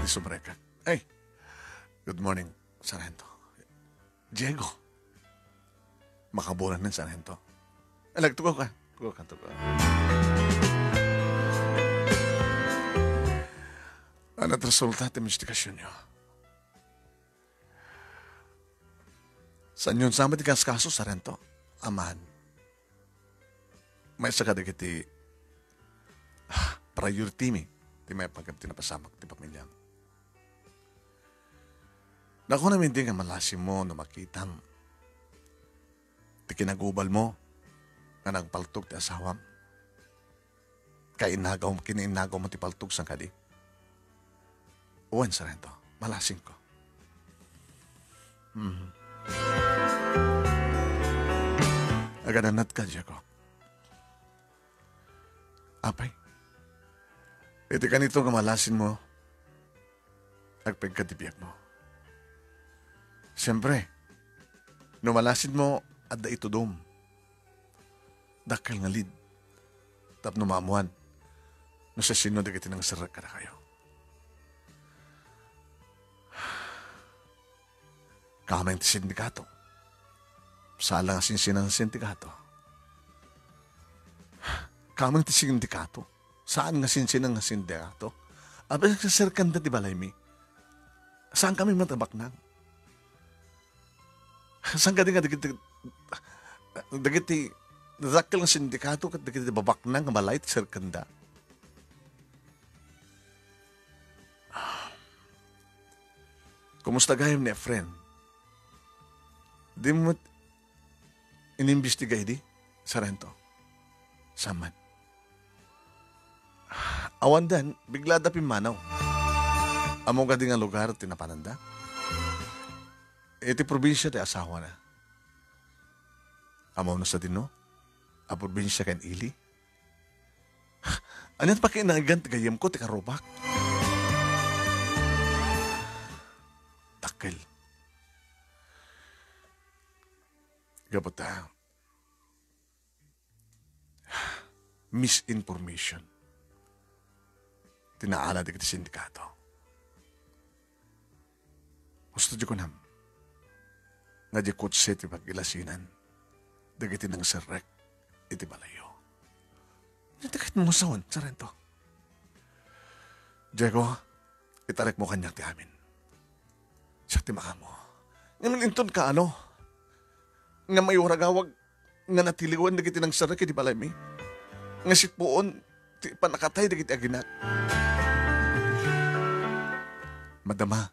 Di subreka. Hey, good morning, Sargento. Diego. Makabulan ng Sargento. Tugaw ka. Tugaw ka. Ano at resulta at investigasyon niyo? Saan yun sama di kas kaso, Sargento? Amahan. May sakada kiti priority mi. Di may pagkabti na pasamak ti pamilyang. Naku namin di nga malasim mo na makitang ti kinagubal mo nga nagpaltog ti asawam. Kinainagaw mo ti paltog sang kadi. Uwan, Sargento. Malasim ko. Agananat ka, Diego. Apay. Iti kanito nga malasin mo, agpagkatibiyag mo. Siyempre, no malasin mo, at da itudom. Dakal nga lid. Tap numamuan. No sa sino di kiti nang sarak ka na kayo. Kamay ti sindikato. Sala nga sinsinang sindikato. Kamang ti sindikato. Saan nga sinsinang nga sindikato? Abay sa serkanda di balay mi. Saan kami matabak nang? Saan ka di nga dagiti zakal ng sindikato kat dagiti babak nang nga balay ti serkanda? Kumusta gayam ni Efren? Di mo inimbestigay di, Sargento? Saman. Awandan, bigla da pimanaw. Amo ka di nga lugar tinapananda. Iti probinsya ti asawa na. Amo na sa dino? A probinsya kan ili? Anyan pa kinagan ti gayam ko ti karubak? Takil. Gabata. Misinformation. Tinaala di kiti sindikato. Gusto di ko nam. Nga di kutse ti pag-ilasinan. Dagiti ng serrek. Iti balayo. Natakit mo sawan, Sargento. Diego, itarek mo kanyak ti amin. Siya ti maka mo. Ngayon inton ka ano? Nga may waragawag nga natiliwan dagiti ng serrek iti balay mi. Nga sitpoon ti panakatay dagiti aginat. Madama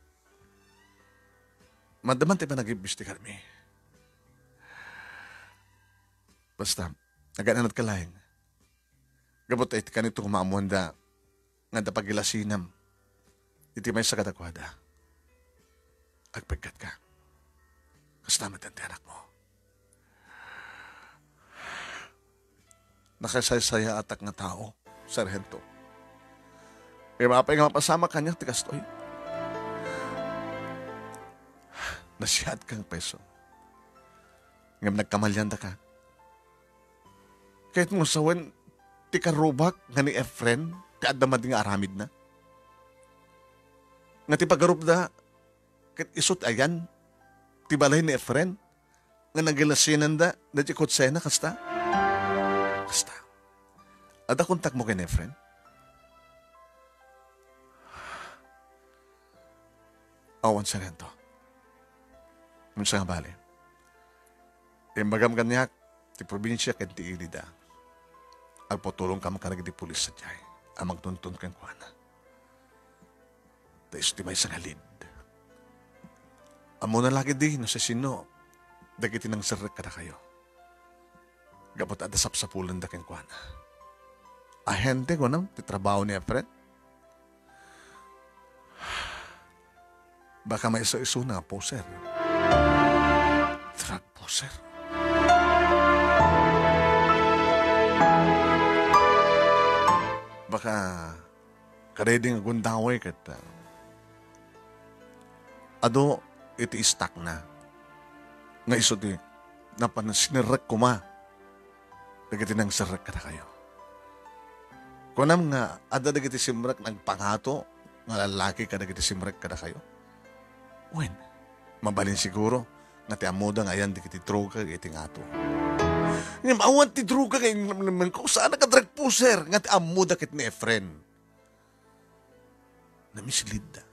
tayo pa nag-ibistikar mi. Basta, nagananat ka lang. Gabot ay kanito kumamuan da nga da pagilasinam. Iti may sa kadakwada. Agpagkat ka. Kastamat ang anak mo. Nakasaysaya atak nga tao, Sargento. E mapay nga mapasama kanya, tikastoy. Nasiyad kang peso. Ngam nagkamalyan da ka. Kahit mo sawan, ti karubak nga ni Efren, ti adamad nga aramid na. Nga ti pagarup da, kahit isot ayan, ti balay ni Efren, nga nagilasinan da, na ti kutsena, kasta? Kasta. Ada kontak mo kay Efren? Awan Sargento. Munsa nga bali. Imbagam kanyak, ti probinsya ken ti ilida. Agpotulong ka makarag di pulis sa tiyay. Ang magtuntun kang kuwana. Da istimay sa ngalid. Amo na lagi di, no sa sino, dagiti nang sarek ka na kayo. Gapot adasap sa pulan da kang kuwana. Ahente ko nang, ti trabaho ni Efren. Baka may iso-iso na poser. Drug poser. Baka kareding agundaway kat ado iti istak na. Nga iso di napanasinerek ko ma. Nagati nang sarek ka na kayo. Kunam nga, ada dagiti simrek nagpangato, nga lalaki ka dagiti simrek kada kayo. Wen, mabalin siguro, nga ti amuda nga yan dagiti droga iti ngato. Nga maawan ti droga kay naman ko, saan ka drug puser, nga ti amuda kit ni Efren. Namislead da.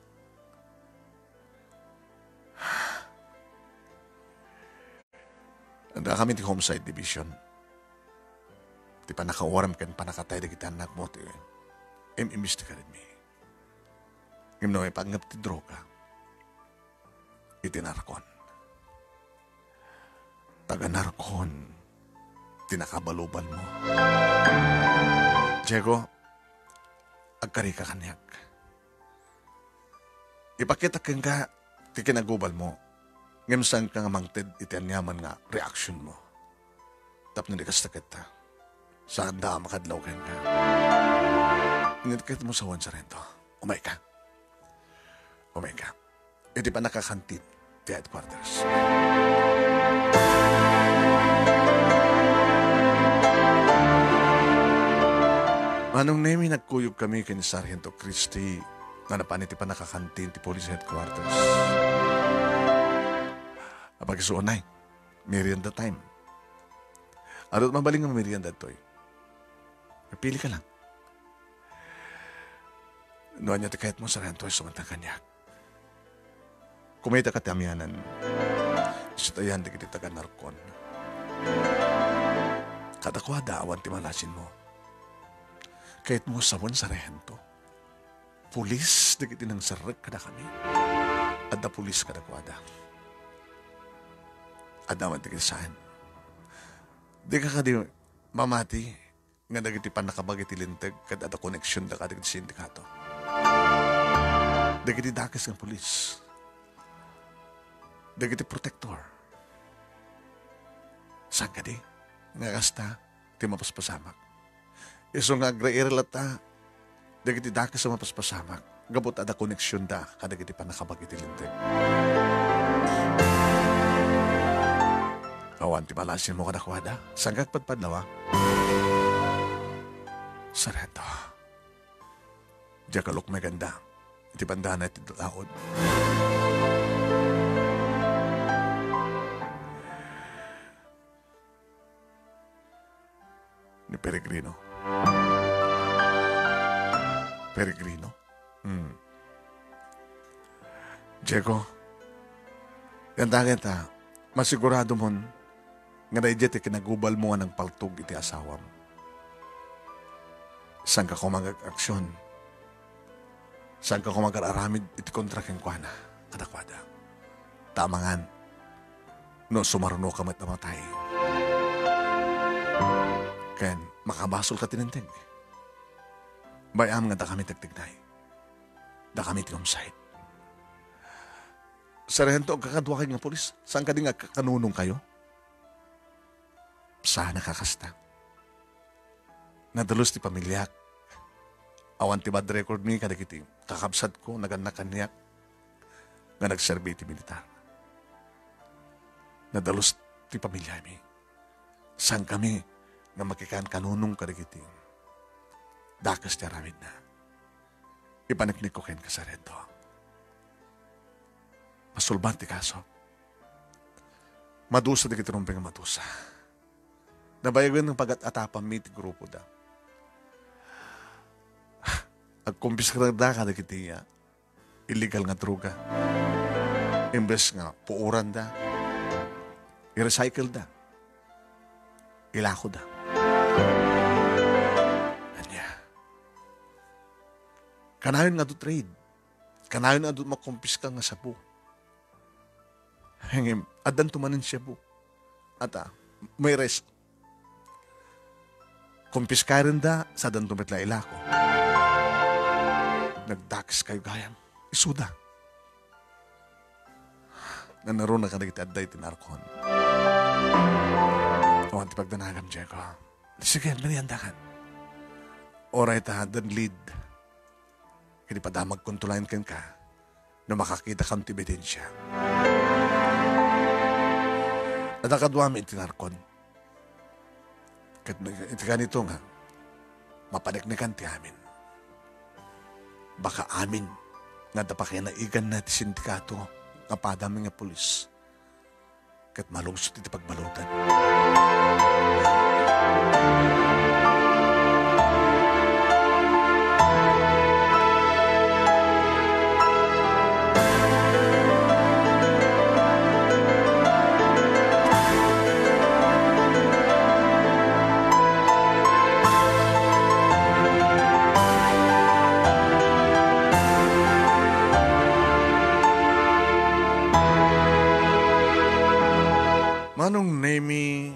Anda kami ti homicide division. Ti panakawaram kan panakatay da kita anak mo ti imbestigaran mi. Ngim na may pangap ti droga. Iti narkon. Taga narkon. Tinakabaluban mo. Diego, agkari ka kanyak. Ipakita kang ka ti kinagubal mo. Ngim saan ka nga mangted iti anyaman nga reaction mo. Tapno di ka sakita. Saan da makadlaw ka nga. Inidikit mo sa wansa rin to. Umay ka. Umay ka. Iti pa nakakantin ti headquarters. Manong nemi nagkuyog kami kay ni Sargento Christie na napan iti pa nakakantin ti police headquarters. Apagisuunay, merienda time. Arot mabaling ang merienda to'y. Pili ka lang. Noon niya tikayat mo sa rento ay sumantang kanyak. Kumita ka tamiyanan. Sitayan di kita taga narkon. Katakwada awan ti malasin mo. Kahit mo sabon sa rento. Pulis di kita nang sarag kada kami. At na pulis katakwada. At naman di kita saan. Di ka di mamati nga nagiti pan nakabagiti lintag kad ada koneksyon da kadag sindikato. Dagiti dakis ng pulis. Dagiti protector. Saan ka di? Ngakasta, ti mapaspasamak. Iso nga agrairalata, dagiti dakis ng mapaspasamak. Gabot ada koneksyon da kadagiti pan nakabagiti lintag. Awan ti balasin mo kadakwada. Saan kagpadpadlawa? Sarento. Diya kalok may ganda. Iti bandana iti laod. Ni Peregrino. Peregrino? Diego, ganda kita, masigurado mon, nga na iti kinagubal mo ng paltog iti asawam. Saan ka kumag-aksyon? Saan ka kumag-aramid iti kontra keng kuana? Kadakwada. Tamangan. No sumaruno ka matay. Ken, makabasol ka tininteng. Bayam nga da kami tagtignay. Da kami tinumsahit. Sarento, kakadwa kayo nga polis. Saan ka din nga kanunong kayo? Saan nakakasta? Nadalos ti pamilyak. Awan ti bad record mi kadagiti. Kakabsat ko, naganakan niya. Nga nagserbi ti militar. Nadalos ti pamilya mi. Saan kami nga makikaan kanunong kadagiti. Dakas ti aramid na. Ipaniknik ko kayo kasarento. Masulban ti kaso. Madusa di kitinumping nga madusa. Nabayagan ng pagat-atapang mi ti grupo da. Agkumpis ka na kada kitiya. Illegal nga droga. Imbes nga puuran da. I-recycle da. Ilako da. Anya. Kanayon nga do trade. Kanayon nga do makumpis ka nga sabu. Hangim, adan tumanin siya bu. Ata, may rest. Kumpis ka rin da, sa dan tumitla ilako. Nagdakis kayo gayam. Isuda. Nanaro na ka nagitadday tinarkon. Awan ti pagdanagam, Diego. Sige, maniandakan. Oray ta, dan lead. Kini padamag kontulayan ka na makakita kang tibidensya. At nakadwami tinarkon. Kat ganito nga, mapadagnagan ti amin. Baka amin nga dapakinaigan na ti sindikato nga padami nga pulis. Kat malungsot iti pagbalutan. Manong nemi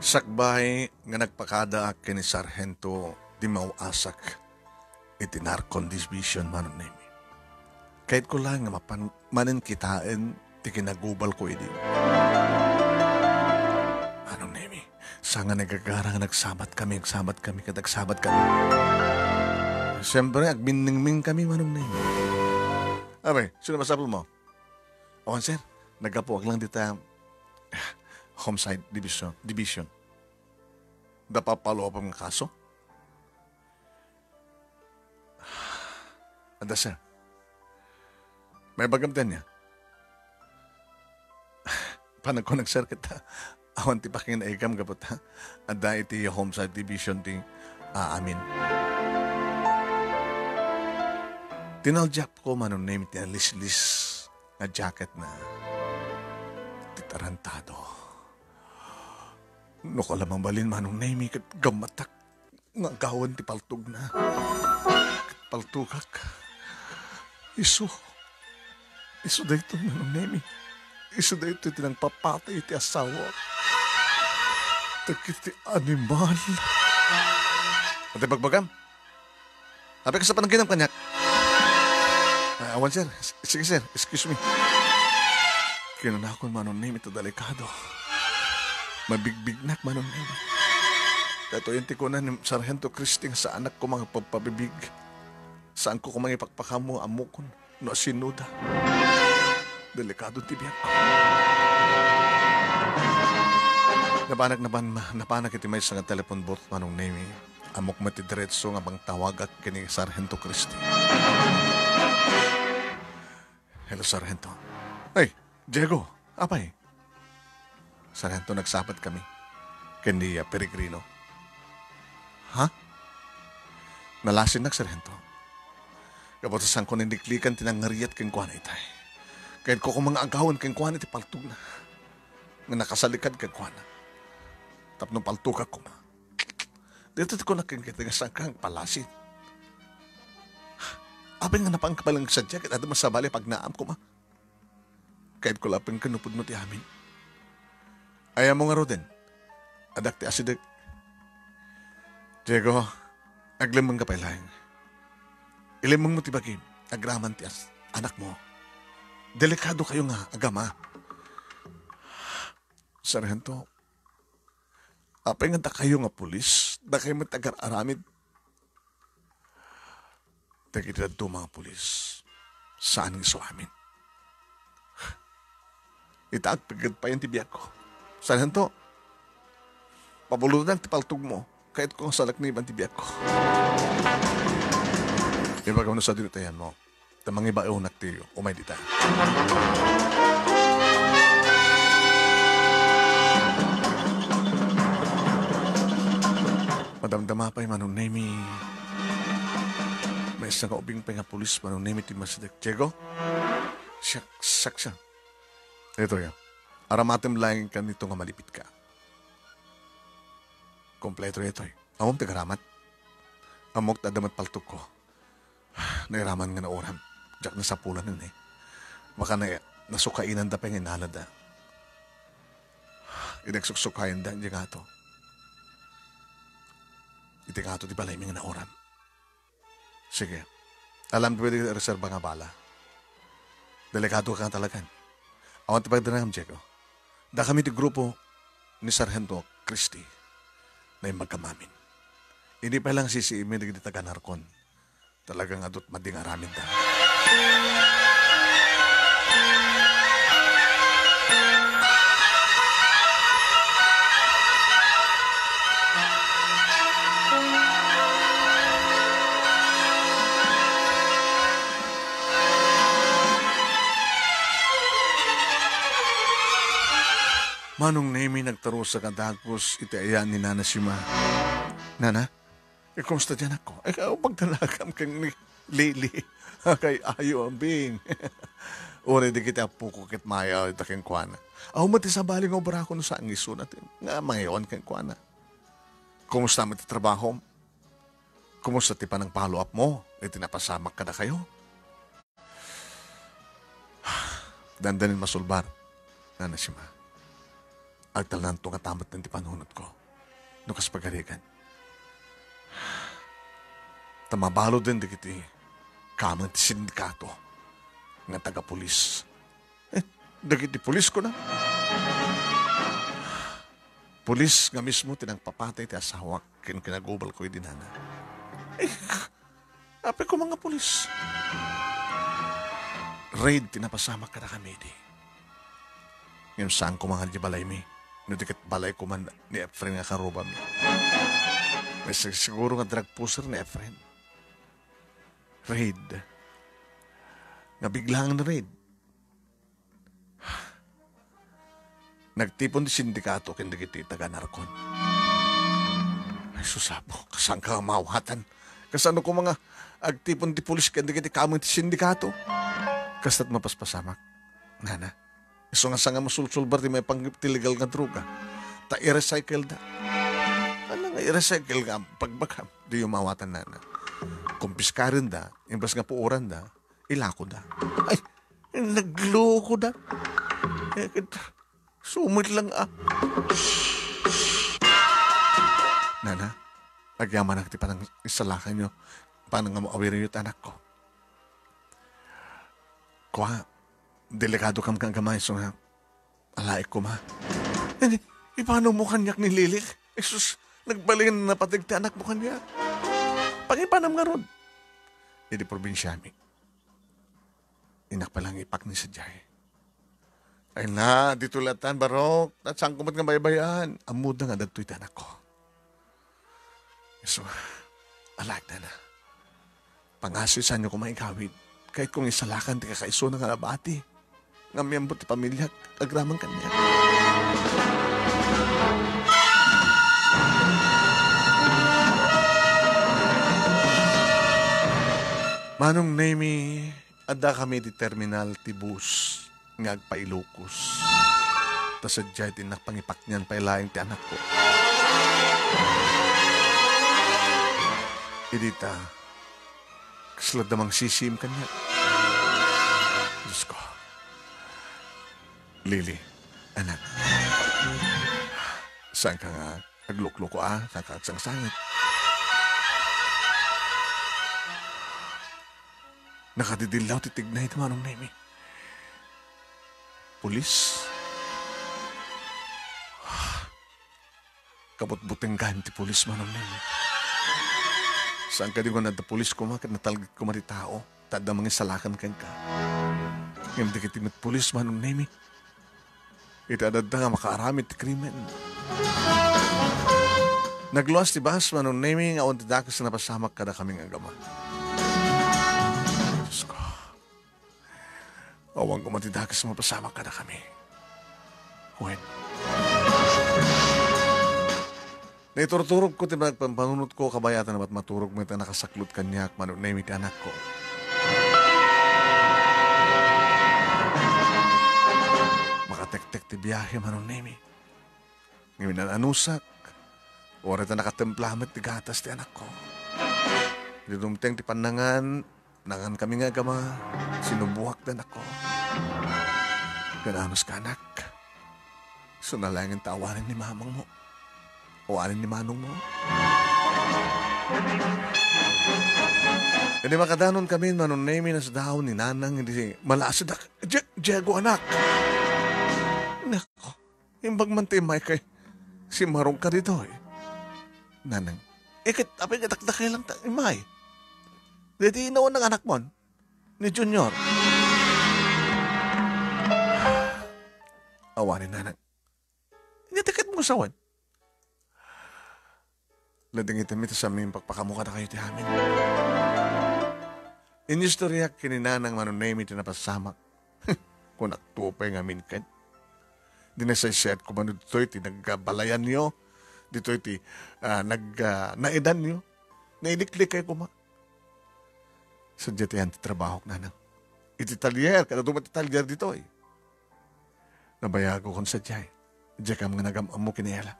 sakbay nga nagpakada kini Sargento di mauasak iti narcon division manong nemi. Kahit ko lang nga manin kitain ti kinagubal ko idi. Manong nemi, sa nga nagagarang nagsabat kami, kadagsabat kami. Siyempre, agbiningming kami manong nemi. Abay, sino masapul mo? O, sir, nagapuwag lang dita homicide division. Napapalo pa mga kaso? Ada sir. May bagamtan niya. Panag ko nag-sir kita. Awan ti pakin na ikam kapot ha. Ada iti homicide division ti amin. Tinaljak ko manong name ti lis-lis na jacket na titarantado. No ko lamang balin manong name kat gamatak nga gawan ti paltog na. Kat paltugak. Isu dahito manong name. Isu dahito tinang papatay iti asawa. Takiti animal. Ate pagbagam. Ape ka sa panangginang kanyak. Awan sir. Sige sir. Excuse me. Kinanakon manong name ito delikado. Mabigbignak manong name. Dato yung tikunan ni Sargento Christing sa anak ko mga pagpabibig. Saan ko kumang ipagpakamo amukon no sinuda. Delikado tibiyak ko. Napanak iti may sa nga telepon booth manong name. Amok matidiretso nga bang tawagak kini Sargento Christing. Hello, Sargento. Ay, Diego, apay. Sargento, nagsapat kami. Kendi Peregrino. Ha? Nalasin nag, Sargento. Kapotasan ko nindiklikan tinangariyat keng kuwan itay. Kahit ko kung mga agawan keng kuwan iti paltug na. Nga nakasalikad keng kuwan na. Tapno paltug ako ma. Dito ko na keng kitigasan kang palasin. Apay nga napang kapalang sadya kahit ada masabali pag naam ko ma. Kahit ko lapang kanupod mo ti amin. Ayaw mo nga ro din. Adak ti asidik. Diego, aglimang kapailang. Ilimang mo ti bagim. Agraman ti anak mo. Delikado kayo nga, agama. Sargento, apay nga da kayo nga pulis. Da kayo matagar-aramid. Tagitad to mga pulis. Saan nga so amin? Itaag pagad pa yung tibiyak ko. Sargento, pabulutan ti paltug mo. Kahit kung salak na ibang tibiyak ko. Ibagaw na sa dinutayan mo. Tamang iba iunak tiyo. Umay dita. Madamdama pa'y manong nemi. May isang kaubing pa nga pulis manong nemi ti Masidek. Diego? Siyak siya. Ito yan. Aramatim lang ka nito nga malipit ka. Kompleto ito eh. Amom tagaramat. Amok tadamat paltok ko. Nairaman nga na oram. Diyak na sapulan nun eh. Baka na nasukainan da pa yung inalada. Inagsuksukayan da hindi nga ito. Iti nga ito di balay mga na oram. Sige. Alam pwede reserva nga bala. Delikado ka talagan. Awan tipag dinangam, Diego. Da kami ti grupo ni Sargento Christie na yung magkamamin. Hindi pa lang sisiimin na kita ganarkon. Talagang adot mading aramin da. Manong Nemi nagtaro sa kadagos iti ayan ni Nana Sima. Nana, kumusta dyan ako? Ikaw pagtalagam kang ni Lili. Kay ayo ang bing. Uri di kita po ko kit maya ita keng kuana. Ako mati sa baling obra ko no sa angiso natin. Nga mayon keng kuana. Kumusta mo ti trabaho? Kumusta ti pa ng follow up mo? Napasamak ka na kayo? Dandanin masulbar. Nana Sima. Agtalan to nga tamat ng ti panunod ko. Nukas pagarigan. Tamabalo din di kiti kamang ti sindikato nga taga-pulis. Dagiti pulis ko na. Pulis nga mismo tinangpapatay ti asawak kinagubal ko yung dinana. Ape ko mga pulis. Raid tinapasama ka na kami di. Ngayon saan ko mga di balay mi. Nudikat balay ko man ni Efren nga karuba mi. May siguro nga drug pusher ni Efren. Raid. Nga biglang na raid. Nagtipon di sindikato kindi kiti taga-narkon. Ay susabo, kasang ka mawatan. Kasano ko mga agtipon di pulis kindi kiti kamang ti sindikato. Kasta't mapaspasamak. Nana, iso nga sanga masulsulbar di may pang-tiligal nga droga. Ta i-recycle da. Ano nga i-recycle nga pagbakam. Di yung mawatan nana. Kumpiskarin da, imbas nga puuran da, ilako da. Ay, nagloko da. Sumit lang Nana, agyaman ang ti panang isalakan nyo. Paano nga maawirin yung anak ko? Kuha, delikado kam kang gamay so nga alaik ko ma. Paano mo kanyak ni Lilik? Jesus, nagbalin na patigti anak mo kanya. Pangipanam nga ron. Hindi probinsyami. Inak palang ipak ni Sadyay. Ay na, dito latan, barok. At saan kumat nga baybayan. Amod na nga dagto'y anak ko. So, alaik na. Pangasisan nyo kumain kawid. Kahit kung isalakan, di kakaiso na nga nabati. Nga miyambot ti pamilya, agraman kanya. Manong Nemi, ada kami di terminal ti bus nga agpailukos. Tasadya ti nakpangipak niyan pailaing ti anak ko. Idita, kaslad namang sisim kanya. Diyos ko. Lili, anak. Saan ka nga naglukloko Saan ka agsangsangit? Nakadidilaw titignay ito Manong Nemi. Pulis? Kabut-buting ganti pulis Manong Nemi. Saan ka di ko pulis ko natalagit ko tao, tada mga salakan kang ka. Ngayon di kitimit pulis Manong Nemi. Itadad nga makaaramit ti krimen. Nagluwas ti Bas Manong Nemi nga unti dakas na napasamak kada kaming agama. Diyos ko. Awang kumatidakas mapasamak kada kami. When? Naiturturog ko ti panunot ko kabayatan na ba't maturog mo ito nakasaklot kanyak Manong Nemi ti anak ko. Makatek-tek ti biyahe Manong Nemi. Ngayon na anusak. Oras na nakatemplamet ti gatas ti anak ko. Dinumteng ti panangan, nangan kami nga gama, sinubuhak dan ako. Gananos ka anak. Sunalangin tawarin ni mamang mo. Awarin ni manong mo. Hindi makadanon kami, Manong Nemi na sa dahon ni nanang, hindi malasadak. Diego anak. Nako, imbag man timay kay si Marong ka dito eh. Nanang, tapi kataktakay lang imay. Dito inawan ng anak mo, ni Junior. Awarin nanang. Hindi tiket mo sawan. Lading itamit sa aming pagpakamuka na kayo ti amin. Inistorya kininanang Manong Nemi tinapasamak. Kung naktupay ng amin kan. Dinasaysayat ko man dito iti nagbalayan niyo. Dito iti naidan niyo. Nailiklik kayo kuma. Sadya tiyan ti trabaho na nang. Iti talyer, kada dumat ti talyer dito eh. Nabaya ko kung sadya eh. Diya ka mga nagamam mo kinayala.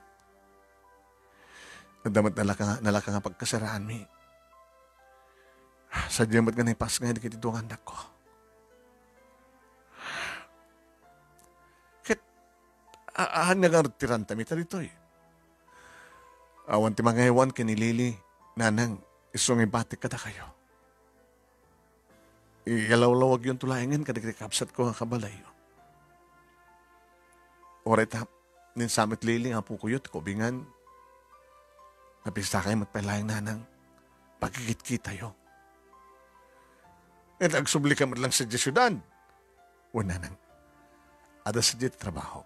Nadamat nalaka nga pagkasaraan mi. Sadya mat nga naipas nga hindi kitito ang anak ko. Ahan nga nga tiranta mi tarito eh. Awan ti mga ewan kinilili, nanang isong ibatik kada kayo. Igalawlawag yung tulayangan kada kapsat ko ang kabalay. Oret hap, nin samit lili nga po kuyot, kubingan. Napista kayo matpalayang nanang, pagkikit tayo. At agsubli ka lang sa syudad. Wala nang, ada sa jet trabaho.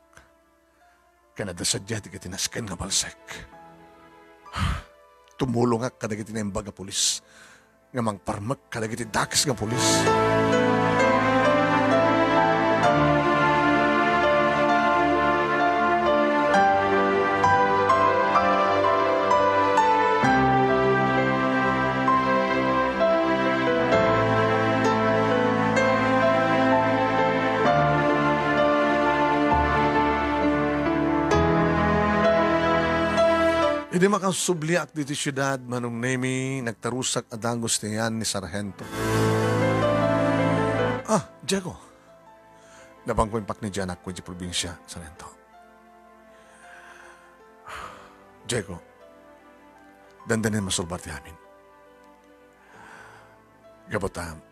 Kanada sa jet ikitinaskan nga balsek. Tumulong nga kadagiti na imbaga pulis. Nga mangparmak kadagiti dakas nga pulis. Hindi makasubliak dito syudad manong nemi nagtarusak adangos niyan ni Sargento. Diego. Nabang ko impak ni Janak ko di probinsya, Sargento. Diego, dandanin masulbar ti amin. Gabotam,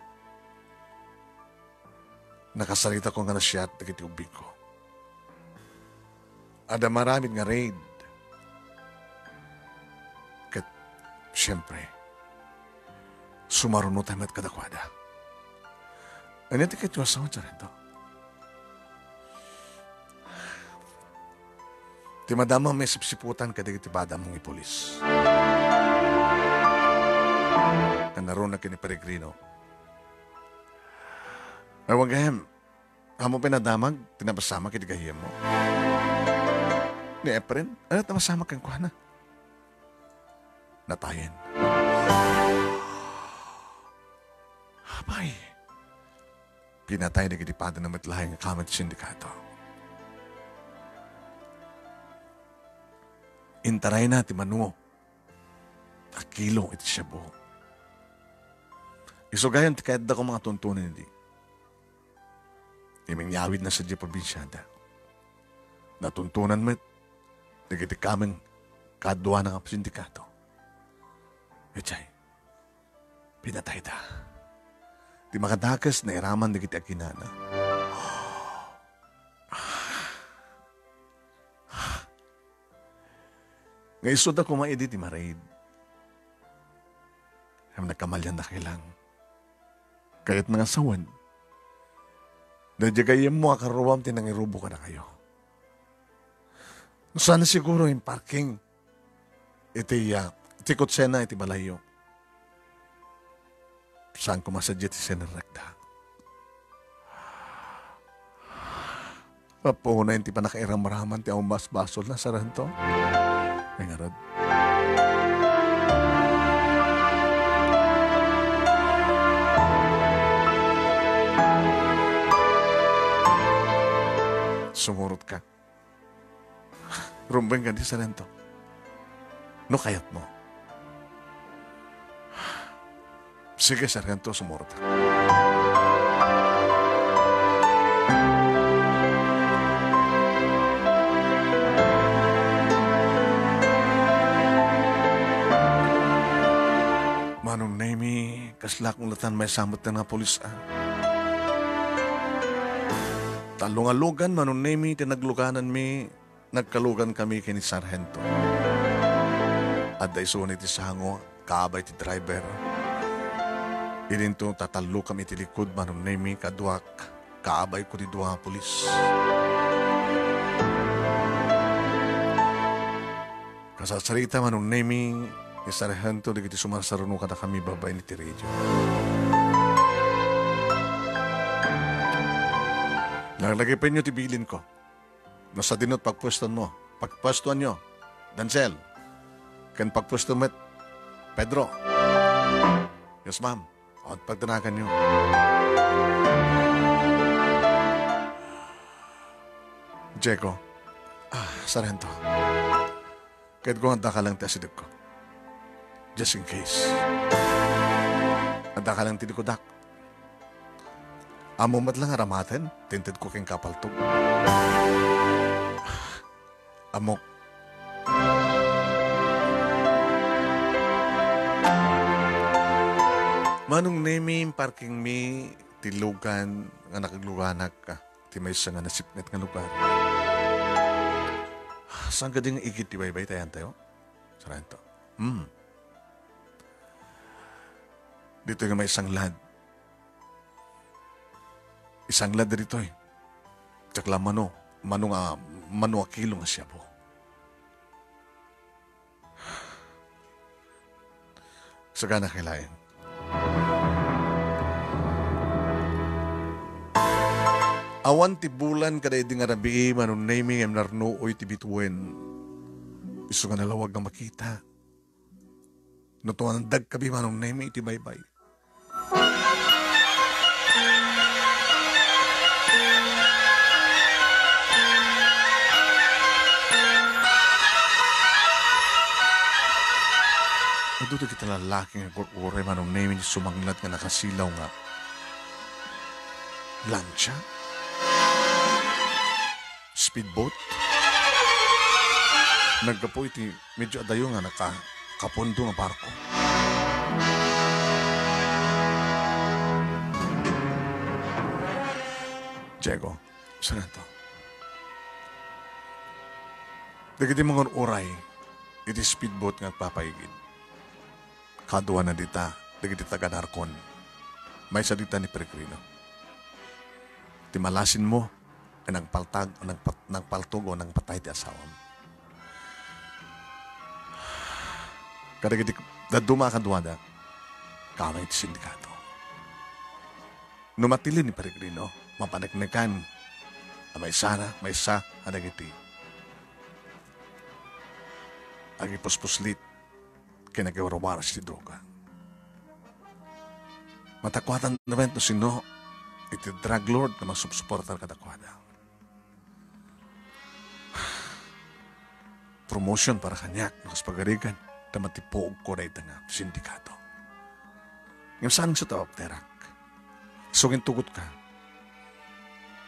nakasalita ko nga na siya at nagiti ubing ko. Ada maraming nga raid. Siyempre, sumarunod tayo at kadakwada. Ano yung tiket yung asawa dyan ito? Ti madama may sipsiputan kadig iti bada mong ipolis. Naroon na kini Peregrino. Awag gahem, amo pinadamag, tinapasama kitigahiyam mo. Ni Efren, ano tamasama kang kuhana? Natayin. Abay. Pinatay na kitipada na matlahay ng kamad sindikato. Intaray na ti manuo. Akilong iti siya buho. Isugayan ti kahit da ko mga tuntunin hindi. Imingyawid na sa di probinsyada. Natuntunan mo nagiti kaming kadwa ng sindikato. Echay, pinatay da. Di makadakas na iraman na kita kinana. Ngay isod ako maidi ti maraid. Ang nagkamalyan na kailang. Kaya't mga sawan. Nadyagayam mo akaruwam tinangirubo ka na kayo. Sana siguro yung parking. Tikot sena iti balayo. Saan ko masadya ti sena rekta? Papuhunan ti pa nakairam-raman ti ang basbasol na saranto. Ay nga rod. Sumurot ka. Rumbeng ka di saranto. No kayat mo. Sige, Sargento, sumurot. Manong Nemi, kaslak ulatan may samot na nga pulis. Talungalugan, Manong Nemi, tinagluganan mi, nagkalugan kami kini Sargento. At daisunit ti sango, kaabay ti driver. Ilinto tatalo kami ti likod Manong Nemi kaduak kaabay ko ti duwa pulis. Kasasarita Manong Nemi ni Sargento di kiti sumarsaruno kada kami babay ni ti radio. Naglagay pa inyo ti bilin ko. Nasa dinot pagpwestuan mo. Pagpwestuan nyo. Dancel. Kan pagpwestuan mo, Pedro. Yes, ma'am. O, pagtanakan nyo. Diego. Sargento. Kahit kung handa ka lang tesidig ko. Just in case. Handa ka lang tinig ko, Dak. Amo mat lang aramaten, tinted ko king kapaltog. Amok. Manong name parking mi tilugan nga nakagluganak ka. Ti may nga nasipnet nga lugar. Saan ka din igit di baybay tayan tayo? Sarento. Dito nga may isang lad. Isang lad dito eh. Tsakla mano akilo nga siya po. Sagana kailayan. Awan ti bulan kada di nga rabi manong naming em narnooy ti bituin. Iso nga nalawag nga makita. Natuan ang dag kabi manong naming ti baybay. Maduto kita lalaki nga kurkure manong naming sumanglat nga nakasilaw nga lancha? Speedboat? Nagkapoy ti medyo adayo nga nakapundo nga barko. Diego, saan ito? Dagiti mga uray, iti speedboat nga papaigid. Kadwa na dita, dagiti taga-narkon. May sa dita ni Peregrino. Timalasin mo, nang paltag o nang paltog o nang patay ti asawam. Kada giti daduma kadwada, kamay ti sindikato. Numatilin ni Peregrino, mapaneknekan, may sana, may sa, adagiti. Agi puspuslit, kinagawarawaras ti droga. Matakwatan naman to sino, iti drug lord na masupsuportar katakwada. Promotion para kanyak, nakaspagarigan, na matipoog ko na itang sindikato. Ngayon saan sa tawag terak? Sugin tugot ka.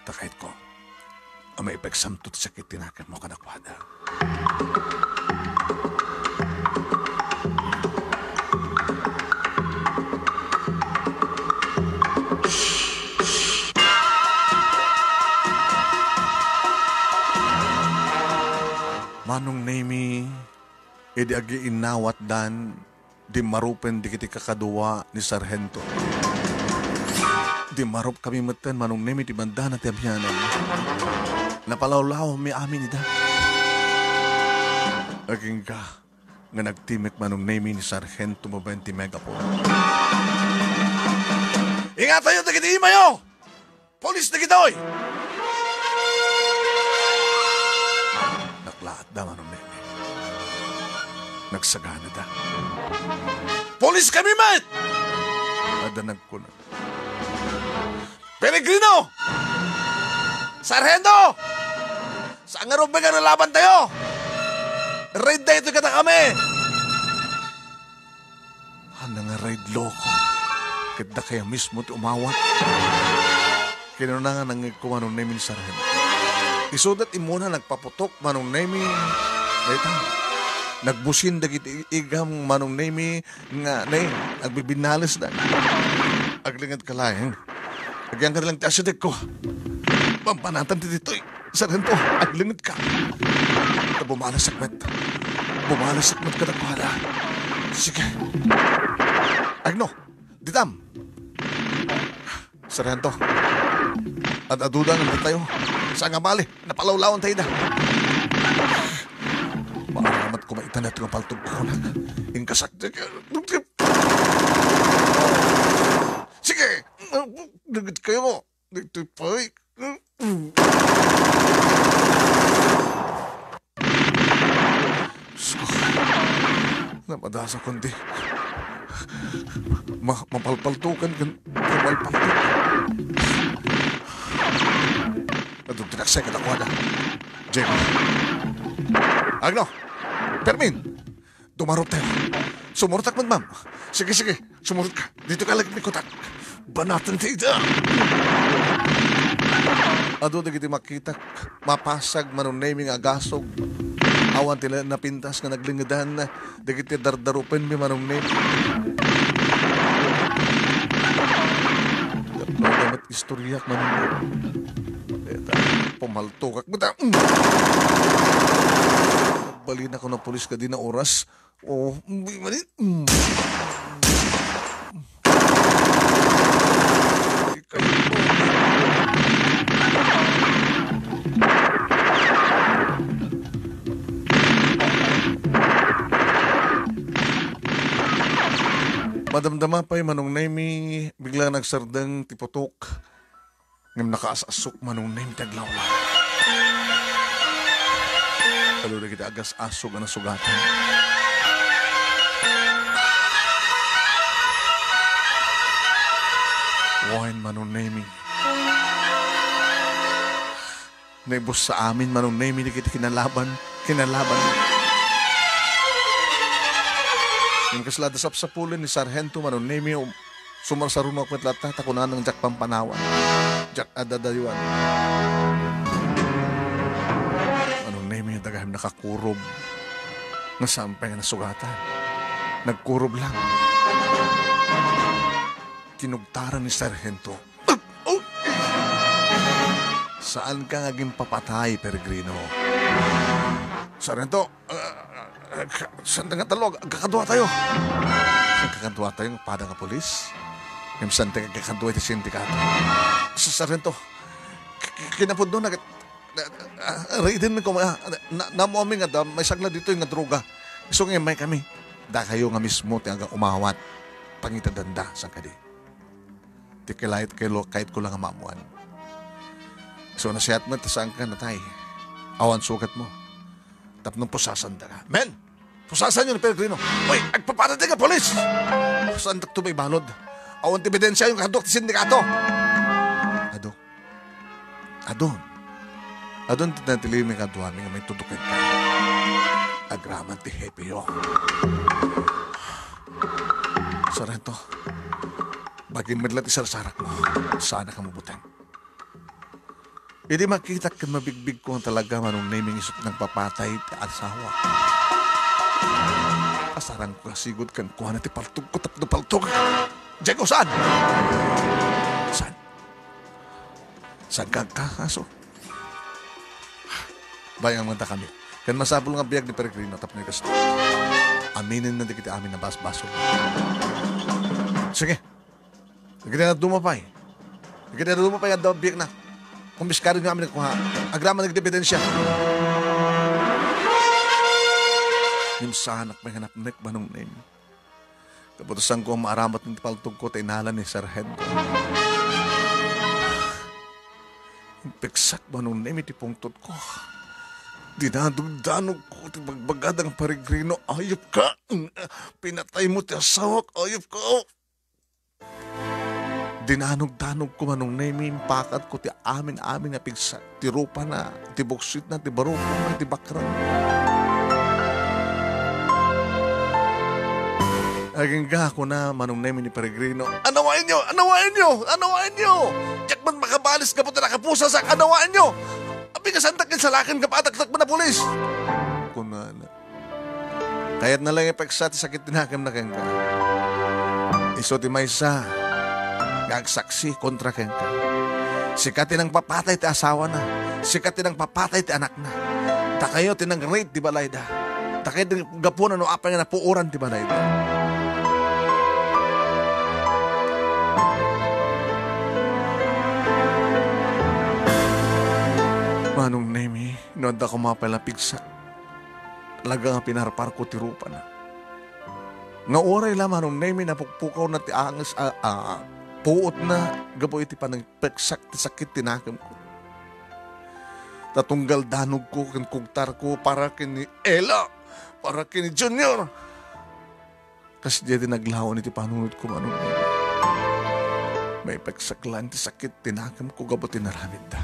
Takait ko, ang may ipagsamtot sakit tinakan mo kanakwada. Manong nami, edi agi inawat dan, di marupen di kiti kakadua ni Sargento. Di marup kami matan, manong nami di bandana ti abyanan. Napalawlaw mi amin ida. Aging ka, nga nagtimik manong nami ni Sargento mo 20 megapol. Ingat tayo, dagiti imayo! Polis na kita, oy! Lahat da manong nemi. Nagsagana da. Polis kami, mat! Nadanag ko na. Peregrino! Sargento! Saan nga rumbe ka nalaban tayo? Raid na ito kata kami! Ano nga raid loko? Kada kaya mismo ito umawat. Kinunangan ang kumanong nemi ni Sargento. Isudat imuna nagpaputok manong nemi. Dito. Nagbusin dagiti igam manong nemi nga nagbibinalis na. Aglingad ka lang. Agyan ka nalang tiasidik ko. Pampanatan dito. Sargento, aglingad ka. Bumalasakmat. Bumalasakmat ka na pala. Sige. Agno, ditam. Sargento. At adudan naman tayo. Sa nga bali, napalawlawan tayo na. Maaramat ko maitan na ito ng paltog ko na. Ingkasak. Sige! Nagit kayo mo. Dito pa. Asa kundi mapalpaltukan kan mapalpaltukan. Adong tinaksay ka ako ada. Jamie. Agno! Permin! Dumarot tayo. Sumurtak man, ma'am. Sige, sumurot ka. Dito ka lang nikotak. Banatan tayo. Ado na kita makita. Mapasag manunay nga agasog. Awan tila napintas nga naglingadan na. Di kita dardarupen mi manunay. Dapat istoryak manunay. Pumaltukak mo ta. Balin ako ng polis ka din na oras. Oh, mali. Madamdama pa'y manong naimi bigla nagsardang tipotok ngam nakaasasok manong naimi taglawla. Kalau na kita agas asok na sugatan. Wine manong naimi. Naibos sa amin manong naimi na kita kinalaban. Yung kaslada sa pulin ni Sargento manong naimi sumarsarunok met lata takunan ng Jack Pampanawan. Jack Adadayuan. Dagahim nakakurob nga sampay nga nasugatan. Nagkurob lang. Tinugtaran ni Sargento. Saan ka naging papatay, Peregrino? Sargento, saan nga talog? Kakadwa tayo. Kakadwa tayo ng pada nga polis? Yung saan tayo kakadwa ito sindikato? Sargento, kinapod doon Raiden ko namuaming nga may sagla dito yung nga droga. So nga may kami. Da kayo nga mismo ti hanggang umawat. Pangitadanda sa kadi. Ti kilahit kahit ko lang ang mamuan. So nasiyat mo tasang ka na tay. Awan sukat mo. Tapnong pusasan da ka. Men! Pusasan yun, Peregrino. Uy! Agpaparating ka, polis! Saan takto may balod? Awan ti ebidensya yung kadok ti sindikato. Adon tinatili may kaduami nga may tudukin ka. Agraman ti Hepio. Sargento, bagin madlat isarsarak mo. Sana ka mabutang. Hindi makita kan mabigbig ko ang talaga manong naming isot ng papatay ti asawa. Asarang ko kasigod kan kuha na ti paltog ko tapno paltog. Diego, saan? Saan kagkakaso? Bayang manta kami. Kan masabol nga biyag ni Peregrino tapno yung kasto. Aminin na di kita amin na bas-baso. Sige. Hindi na dumapay. At daw biyag na. Kung biskarin nyo amin nakuha. Agraman nagdebidensya. Yung sahanak may hanap nek manong name. Kaputusan ko ang maaramat ng paltog ko tainala ni Sargento. Yung peksak manong name itipungtot ko. Dinadugdanog ko ti bagbagadang Peregrino. Ayop ka! Pinatay mo ti asawak. Ayop ka! Dinanog-danog ko manong name pakat ko ti amin-amin na pigsak. Ti rupa na, ti buksit na, ti barupa na, ti bakran. Aging ka ako na manong name ni Peregrino. Anawain nyo! Jakman makabalis ka po na nakapusa sa anawain nyo! Abi ka santakin sa lakan ka pataktak mo na pulis. Kunana. Kaya't na lang ipagsa ti sakit tinakam na kang ka. Iso ti maysa. Gagsaksi kontra kang ka. Sikatin ang papatay ti asawa na. Sikatin ang papatay ti anak na. Takayo tinang rape ti balay da. Takayo ti gapunan o apang na puuran ti balay da. Manong nemi, nood ako mapalapigsak. Talaga nga pinarpar ko ti rupa na. Nga oray lang manong nemi na pukpukaw na ti angas puot na gapo iti panang peksak ti sakit tinakam ko. Tatunggal danog ko kan kugtar ko para kini Ella, para kini Junior. Kasi di naglawan iti panunod ko manong Nemi. May pagsaklan ti sakit tinakam ko gabot tinaramid da.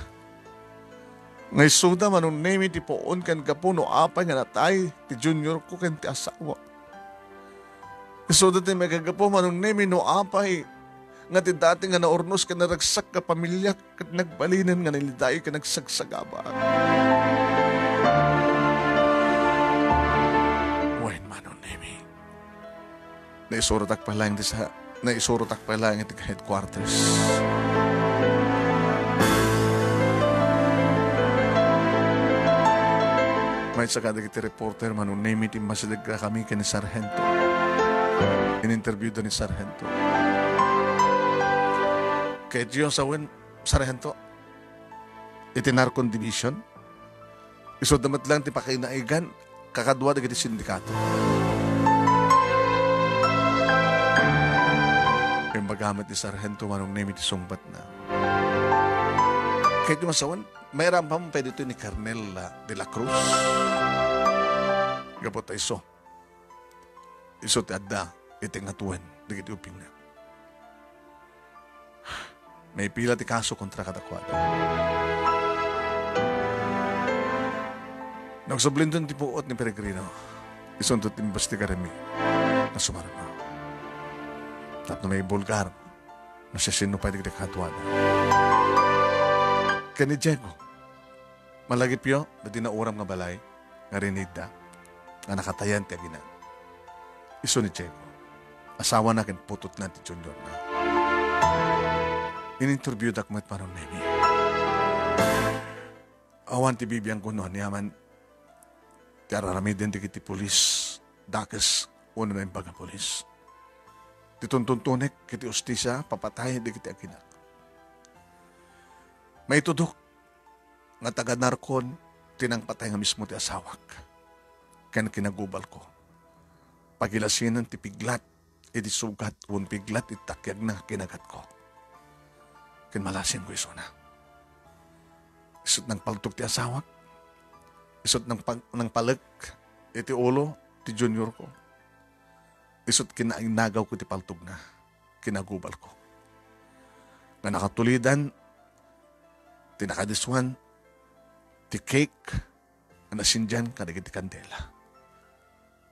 Ngay suda manong Nemi ti poon kan kapuno apay nga natay ti junior ko kan ti asawa. Suda ti may kagapo manong Nemi no apay nga ti dati nga naurnos ka naragsak ka pamilya kat nagbalinan nga niliday ka nagsagsagaba. Wain manong Nemi. Naisurotak pa lang iti headquarters. May saka iti reporter manong Nemi ti masidag ka kami ka ni Sargento. In-interview ni Sargento. Kaya diyo sa Sargento, iti Narcon Division, iso damat lang ti pakainaigan, kakadwa iti sindikato. Yung magamit ni Sargento manong Nemi ti sungbat na. Kaya diyo masawan, may rampam pwede ito ni Colonel de la Cruz. Gapot ay iso ti adda, iti ngatuan, digiti uping na. May pila ti kaso kontra kadakwada. Nagsablindon ti puot ni Peregrino. Isundot ti investigarami na sumarama. Tapno may bulgar na siya sinupay di kadwada. Kani Diego, malagip yo, dati na uram nga balay, nga rinida, nga nakatayan ti agina. Iso ni Diego, asawa na kin putot na ti junior na. In-interview dakmat manong Nemi. Awan ti bibiyang kuno niyaman ti araramiden ti kiti pulis dakes una na yung baga pulis. Ti tuntuntunek kiti ustisya papatay di kiti akinak. May tudok nga taga-narkon tinang patay nga mismo ti asawak. Kaya kinagubal ko. Pagilasinan ti piglat iti sugat un piglat itakyag na kinagat ko. Kinmalasin ko iso na. Isot ng paltok ti asawak. Isot ng palag iti ulo ti junior ko. Isot kinainagaw ko ti paltog na. Kinagubal ko. Nga nakatulidan, tinakadiswan, ti cake, na nasindyan kadigit ti kandela.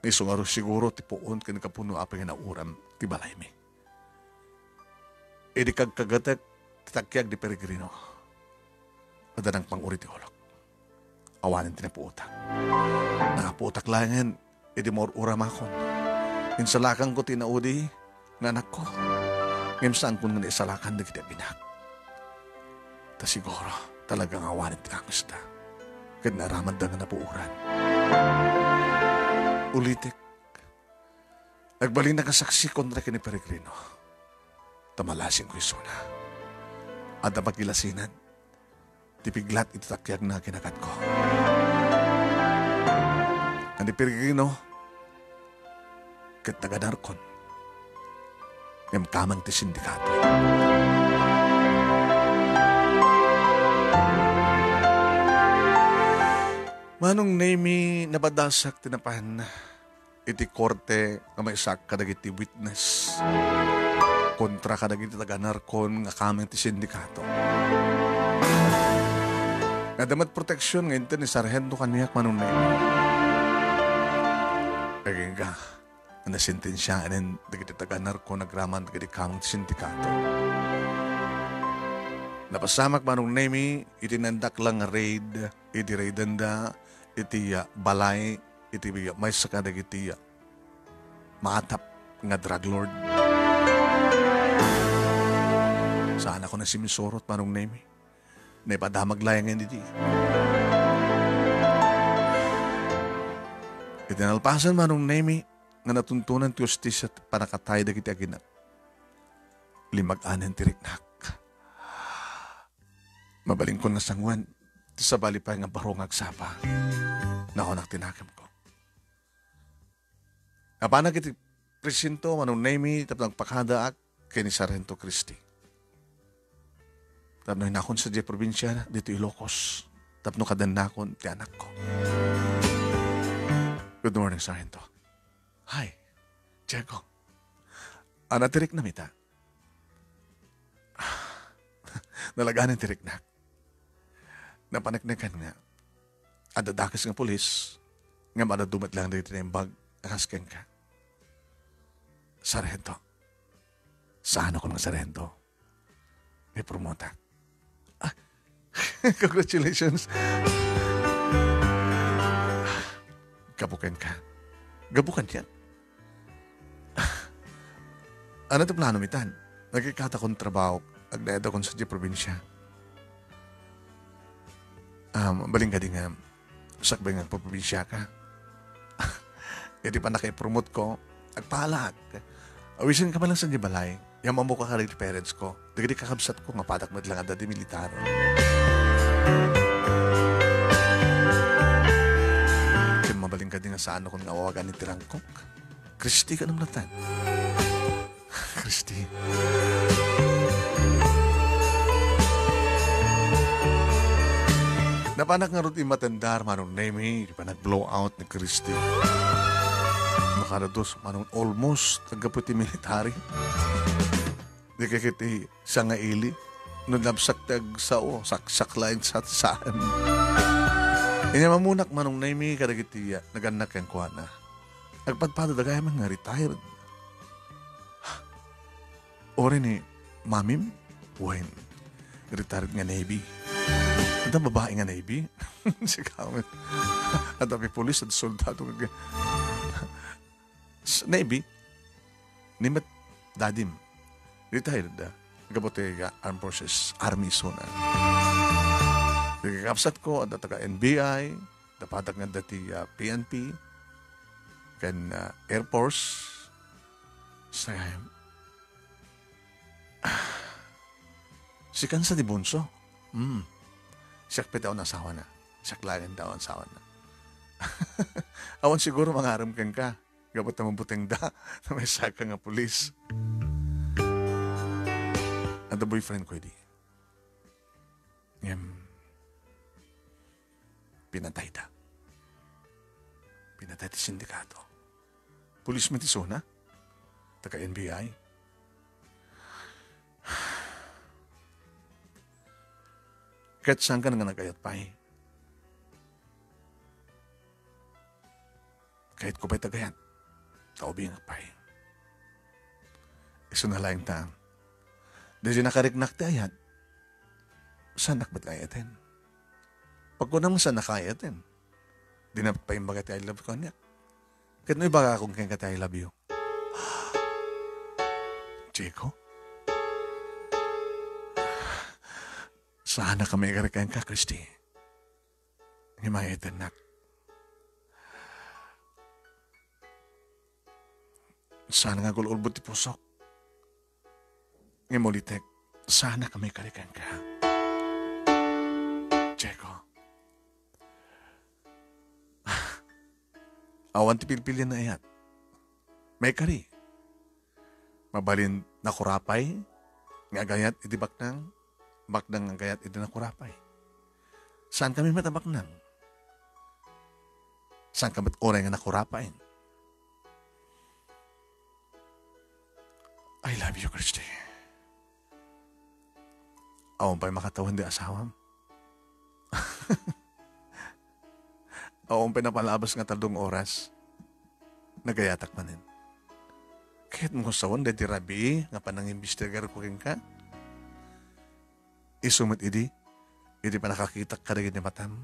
Iso nga siguro ti puon kinakapuno apay nga nauram ti balay mi. Idi kagkagatek titakyag di Peregrino. Ada ng panguri ti olok. Awanin tinapuutak. Nakapuutak langan, edi mor uramakon. Insalakan ko tinaudi, nga anak ko. Ngayon saan ko nga naisalakan na kita binak. Ta siguro, talagang awanin tinangos na. Kaya naramad na nga napuuran. Ulitik. Nagbalin na kasaksi kontra kini Peregrino. Tamalasin ko iso na. At napagilasinan, tipiglat itatakyag na kinagat ko. Ang Peregrino, kat taga-narkon, yung kamang ti sindikato. Manong Nemi nabadasak tinapahan iti korte nga may sak kadagiti witness. Kontra kadagiti taga-narkon nga kaming ti sindikato. Nadamat proteksyon ngayon ni Sargento kaniyak manong Nemi. Kaya nga, nasentensyaan dagiti taga-narkon nagraman dagiti kaming ti sindikato. Napasamak manong Nemi, itinandak lang raid, iti raidanda, iti balay, iti may saka dagiti maatap nga drug lord. Saan ako na simisorot manong Nemi? Naipadamag layang yan iti. Itinalpasan manong Nemi nga natuntunan ti justisya at panakatay dagiti aginak. Limag-anan ti riknak. Mabaling ko nga sangwan, ti sabali pa nga barong agsapa. Nakonak tinakam ko. Napanag iti presinto manong Nemi tapos nagpakadaak kay ni Sargento Christie. Tapno hinakon sa di probinsya dito Ilocos. Tapno kadanakon ti anak ko. Good morning, Sargento. Hi, Diego. Tirik na mita. Nalaganin tirik na. Napanagnagan nga. Adadakas ng pulis, nga madadumat lang dito na yung bag, nakasken ka. Sargento. Saan ako ng sargento? May promota. Congratulations. Gabukan ka. Gabukan yan. Ano ito plano mitan? Nagkikata kong trabaho, agdayad akong sa probinsya. Baling ka din nga, sakbay nga po probinsya ka. E di pa nakipromote ko, agpalag. Awisin ka man lang sa balay. Yung mamuka ka rin parents ko. Dagdi kakabsat ko, mapatak mo lang di militar. Kaya mabaling ka din nga sa ano kung nawawagan ni Tirangkok. Christy ka naman natan. Christy. Napanak nga rin matandar, manong name, di pa nag-blow out ni Christy. Nakarados, manong almost nagkaputi military. Di kakiti sa nga ili, nung nabsak tag sao, saksak lain sa saan. Inya mamunak manong name, kadagitiya, naganak yung kuha na. Nagpadpado dagay man nga retired. Ori ni mamim, when retired nga Navy. At ang babae nga Navy. Si Kamet. At ang polis at soldado nga. Navy, nimet dadim. Retired da. Gabote nga Armed Forces, Army Sona. Nagkakapsat ko at taga NBI, dapatak nga dati PNP, kan Air Force, sa si Kansa di Bunso. Siyak pitaw na asawa na. Siyak lagan daw ang asawa na. Awan siguro mangaram kang ka. Gabot na mabuting da na may saka nga pulis. At the boyfriend ko di. Pinatay da. Pinatay ti sindikato. Pulis mo ti Sona. Taga NBI. Kahit saan ka nga nagayat pa eh. Kahit ko pa'y tagayan, taubing pa eh. Iso na lang taang. Dahil nakarignak ti ayat, saan nakbat kayatin? Pag ko naman saan nakayatin, di na pa yung bagat I love ko niya. Kahit may baga akong kaya I love you. Chico? Sana kami ikarikan ka, Christy. Himayitin nak. Sana nga gululbot ti pusok. Ngimulitek, sana kami ikarikan ka. Checo. Awan ti pilpilin na iyat. May kari. Mabalin na kurapay, nga gayat itibak nang baknang ang gayat ito na kurapay. Saan kami matabaknang? Saan kami oray nga nakurapain? I love you, Christy. Awan pa'y makatawan di asawam. Awan pa'y napalabas nga talong oras. Nagayatak manin. Kahit mo sawan, dati rabi, nga panang-imbestigar ko rin ka. Isumit idi pa nakakita ka rin ni matam.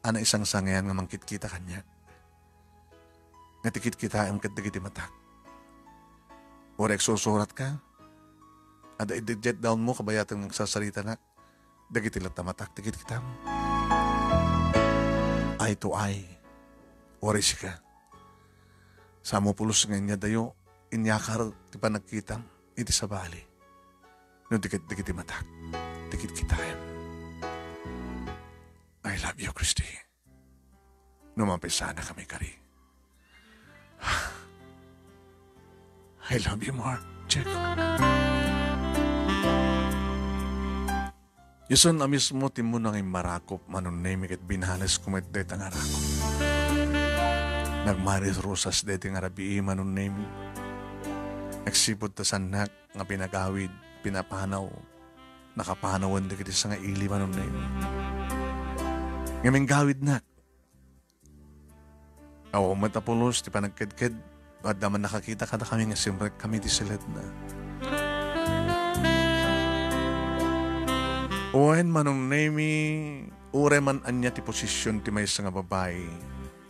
Ana isang sangayan nga mangkit-kita kanya. Natikit kita ang kadagiti matak. Orek susurat ka. Ada i-jet down mo kabayatan ng sasarita na. Dagiti lata matak, tikit kita. Eye to eye. Oris ka. Samo pulos nga niya dayo. Inyakar ti pa nagkitang. Iti sa bali. No dikit-dikiti matak. Dikit kita yan. I love you, Christy. Numampisa na kami kari. I love you more, Checo. Yuson na mismo timo nang imarakop manunimik at binhalas kumitdet ang arakop. Nagmaris rosas deti nga rabii manunimik. Nagsipod ta sanak nga pinagawid, pinapanaw, nakapanawan da kiti sa nga ili manon na yun. Ngaming gawid nak. Awa matapulos, ti panagkadkad, at naman nakakita ka na kami nga simrek kami ti silad na. Uwain manong nemi, ure man anya ti posisyon ti may nga babae,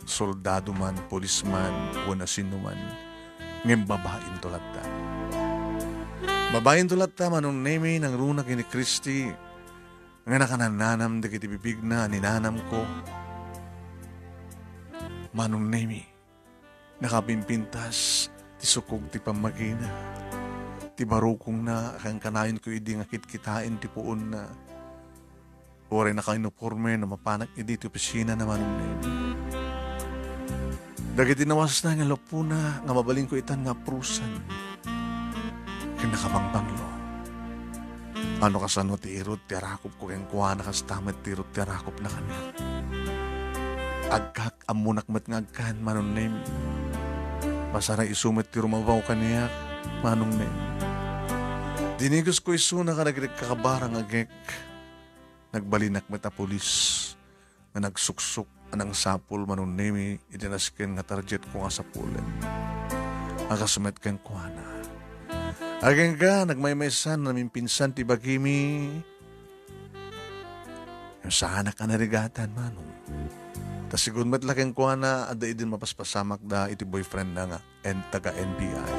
soldado man, polisman, o na sino man, ngem babaeng tulat ta. Babaeng tulat ta manong nemi nang runak ni Kristi, nga nakanananam da kiti bibig na ninanam ko. Manong nemi, nakapimpintas, ti sukog ti pamagina, ti barukong na, kang kanayon ko idi nga kitkitain ti puon na, ore naka-uniforme na mapanak idi ti opisina na manong nemi. Dagiti nawas na nga lopuna, nga mabaling ko itan nga prusan, kinakabangbanglo. Ano kasano ti irot ti arakop ko keng kuha na kastamat ti irot ti arakop na kanya. Agkak amunak mat ngagkan manong nemi. Pasara isumet ti rumabaw kaniyak manong nemi. Dinigos ko iso na karagrig kakabarang agek. Nagbalinak mat a pulis na nagsuksok anang sapul manong nemi itinasken nga target ko nga sapulen. Akasumet keng kuha na. Ageng ka, nagmaymaysan, namin pinsan ti bagimi. Yung sana ka narigatan, manong. Tas sigud met laking kuha na, ada idin mapaspasamak da iti boyfriend na nga, and taga-NBI.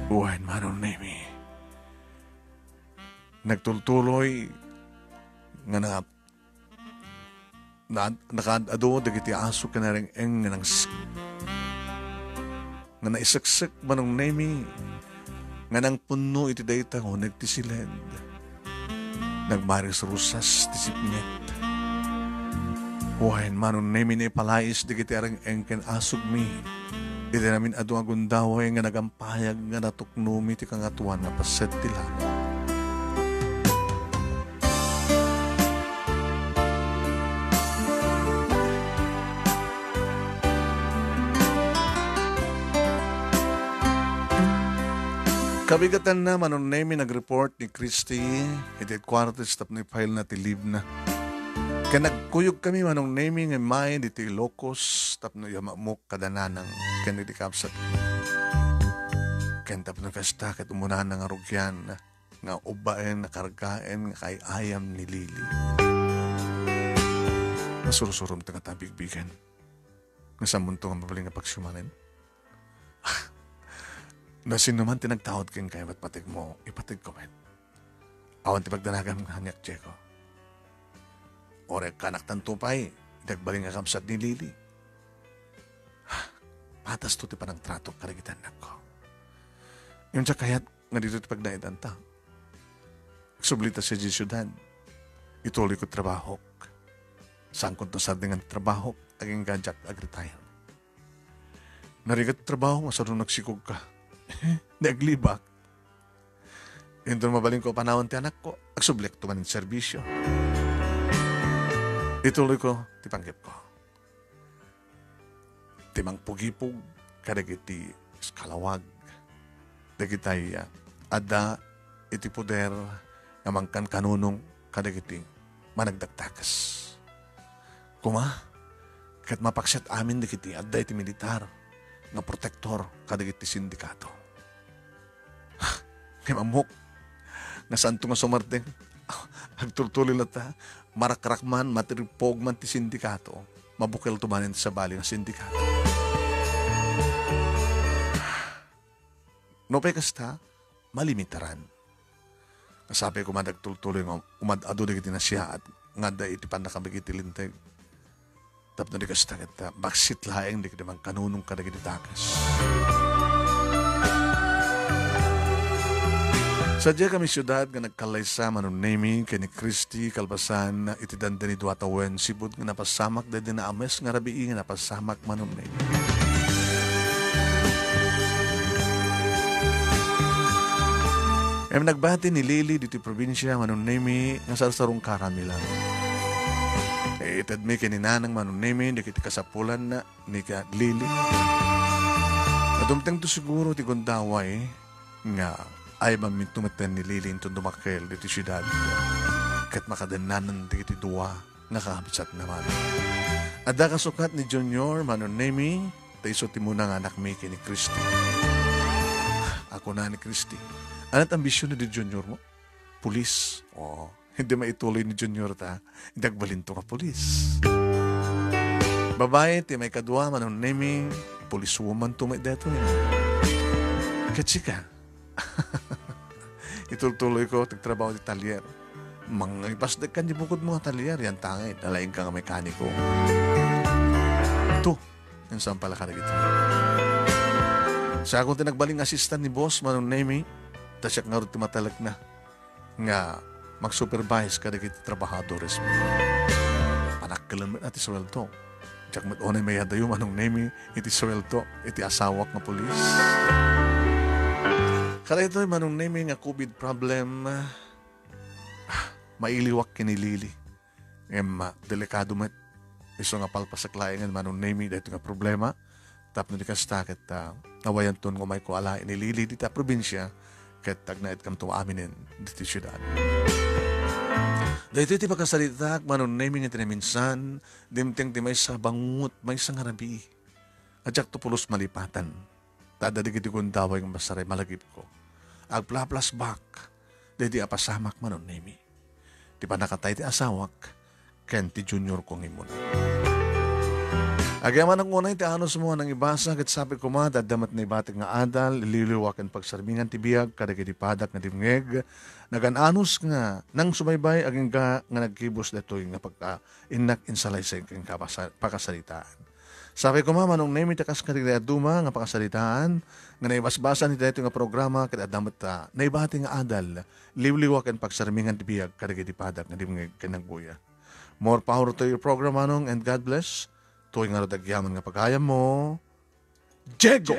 Uwain, manong nemi. Nagtultuloy, nga nakaado, dagiti aso ka na rin nga nang nga naisaksik manong nemi, nga nang puno iti dayta ko nagtisiled, nagmaris rusas ti sipnyet. Huwain manong nemi na ipalais di kiti arang engken asog mi, iti namin adu agundaway nga nagampayag nga natuknumi ti kangatuan nga paset ti langit. Kabigatan na manong nemi nag-report ni Christy iti quarters tap ni file na ti live na. Kaya nagkuyog kami manong nemi ng may di ti Ilocos tap no yamamok kadananang kaya di kapsat. Kaya tap no kasta kat umunahan ng arugyan nga ubaen, nakargaen, nga kay ayam ni Lili. Nasurusurum ta nga tabigbigan. Nga sa mundo nga mabaling nga pagsumanin. Na sino man tinagtawad keng kaya ba't patig mo, ipatig ko met. Awan ti pagdanagan ng hanyak, Jeko. Ore kanak tantupay, idagbaling nga kamsat ni Lili. Patas to ti panang trato karigitan na ko. Yung siya kayat nga dito ti pagdaitan ta. Sublita siya di syudad. Ituloy ko trabaho. Saan ko to sa dengan trabaho, aging ganjak agretire. Narigat trabaho, masarong nagsikog ka. Naglibak. Yung doon mabaling ko panahon ti anak ko, agsublik to man yung serbisyo. Ituloy ko, tipanggip ko. Timang pugipog, kadagiti skalawag. Dagitay ada iti poder namangkan kanunong kadagiti managdagtakas. Kuma, kat mapaksat amin dagiti ada iti militar nga protektor kadagiti sindikato. Kaya mamok, nga santo nga sumarting, agtultuloy na ta, marakrakman, matiripog man ti sindikato, mabukil tumanin sa bali ng sindikato. No kasta, malimitaran. Sabi ko madagtultuloy nga, umadado na kiti na siya at nga da itipan na kami kitilinteg. Tapos na di kasta kita, baksit laeng di kita mang kanunong ka na takas. Sadya kami siyudad nga nagkalaysa manon naming kay ni Christy kalbasan na itidanda ni Duatawen sibud nga napasamak da din na ames nga rabii nga napasamak manon naming. Nagbati ni Lili dito probinsya manon naming nga sarsarong karamilang. Itad mi kininanang manon naming di kiti kasapulan na ni ka Lili. Adumteng to siguro ti Gundaway nga ay mamintumatan ni Lilin to dumakel dito siyudad. Kat makadananan dito duwa nga kakabitsat naman. Ada kasukat ni Junior Manonemi taiso ti muna nga anak Miki ni Christy. Ako na ni Christy. Ano't ambisyon ni Junior mo? Pulis. Oh, hindi maituloy ni Junior ta. Hindi agbalinto ka pulis. Babae ti may kadwa Manonemi pulis woman tumay deto yun. Katsika. Itultuloy ko tagtrabaho di talyer. Mga ipasdag ka di bukod mga talyer yan tangay. Nalaing ka nga mekaniko. Ito. Yung saan pala ka na gito. Sa akong tinagbaling assistant ni boss Manonemi tasyak nga rin tumatalag na nga mag-supervise ka na gito trabahadores mo. Panakalaman at iswelto. Tsak matunay may hadayo Manonemi iti swelto iti asawak nga polis. Kala ito Manonemi nga COVID problem mailiwak kinilili. Delikado met. Iso nga palpasaklayan nga Manonemi dahito nga problema. Tapno di kasta kat nawayan ton ko may ko ala inilili dita probinsya kat tagnait kam tuaminin dito syudad. Dahito iti pagkasalita Manonemi nga tinaminsan dimteng ti may sa bangut may sa ngarabi. Adyak to pulos malipatan. Tadadig iti Gundaway nga masaray malagip ko. Agplaplas back dahiti apasamak Manonemi. Di pa nakatay ti asawak ken ti Junior kong imun. Agyaman ang unay ti anos mo nang ibasa ket sabi ko ma dadamat na ibatik nga adal liliwakan pagsarmingan ti biag kadagiti padak nga dimngeg nagananos nga nang sumaybay aging nga nagkibos detoy nga pagka inak insalay sa king pakasalitaan. Sabi ko ma Manonemi takas kadagiti duma nga pakasalitaan nga naibasbasan ni daytoy nga programa ket adamat ta naibati nga adal liwliwakan pagsarmingan ti biag kadagiti padak nga dimngeg ken nagbuya. More power to your program anong and God bless. Tuwing nga dagyaman nga pagayam mo, Jego!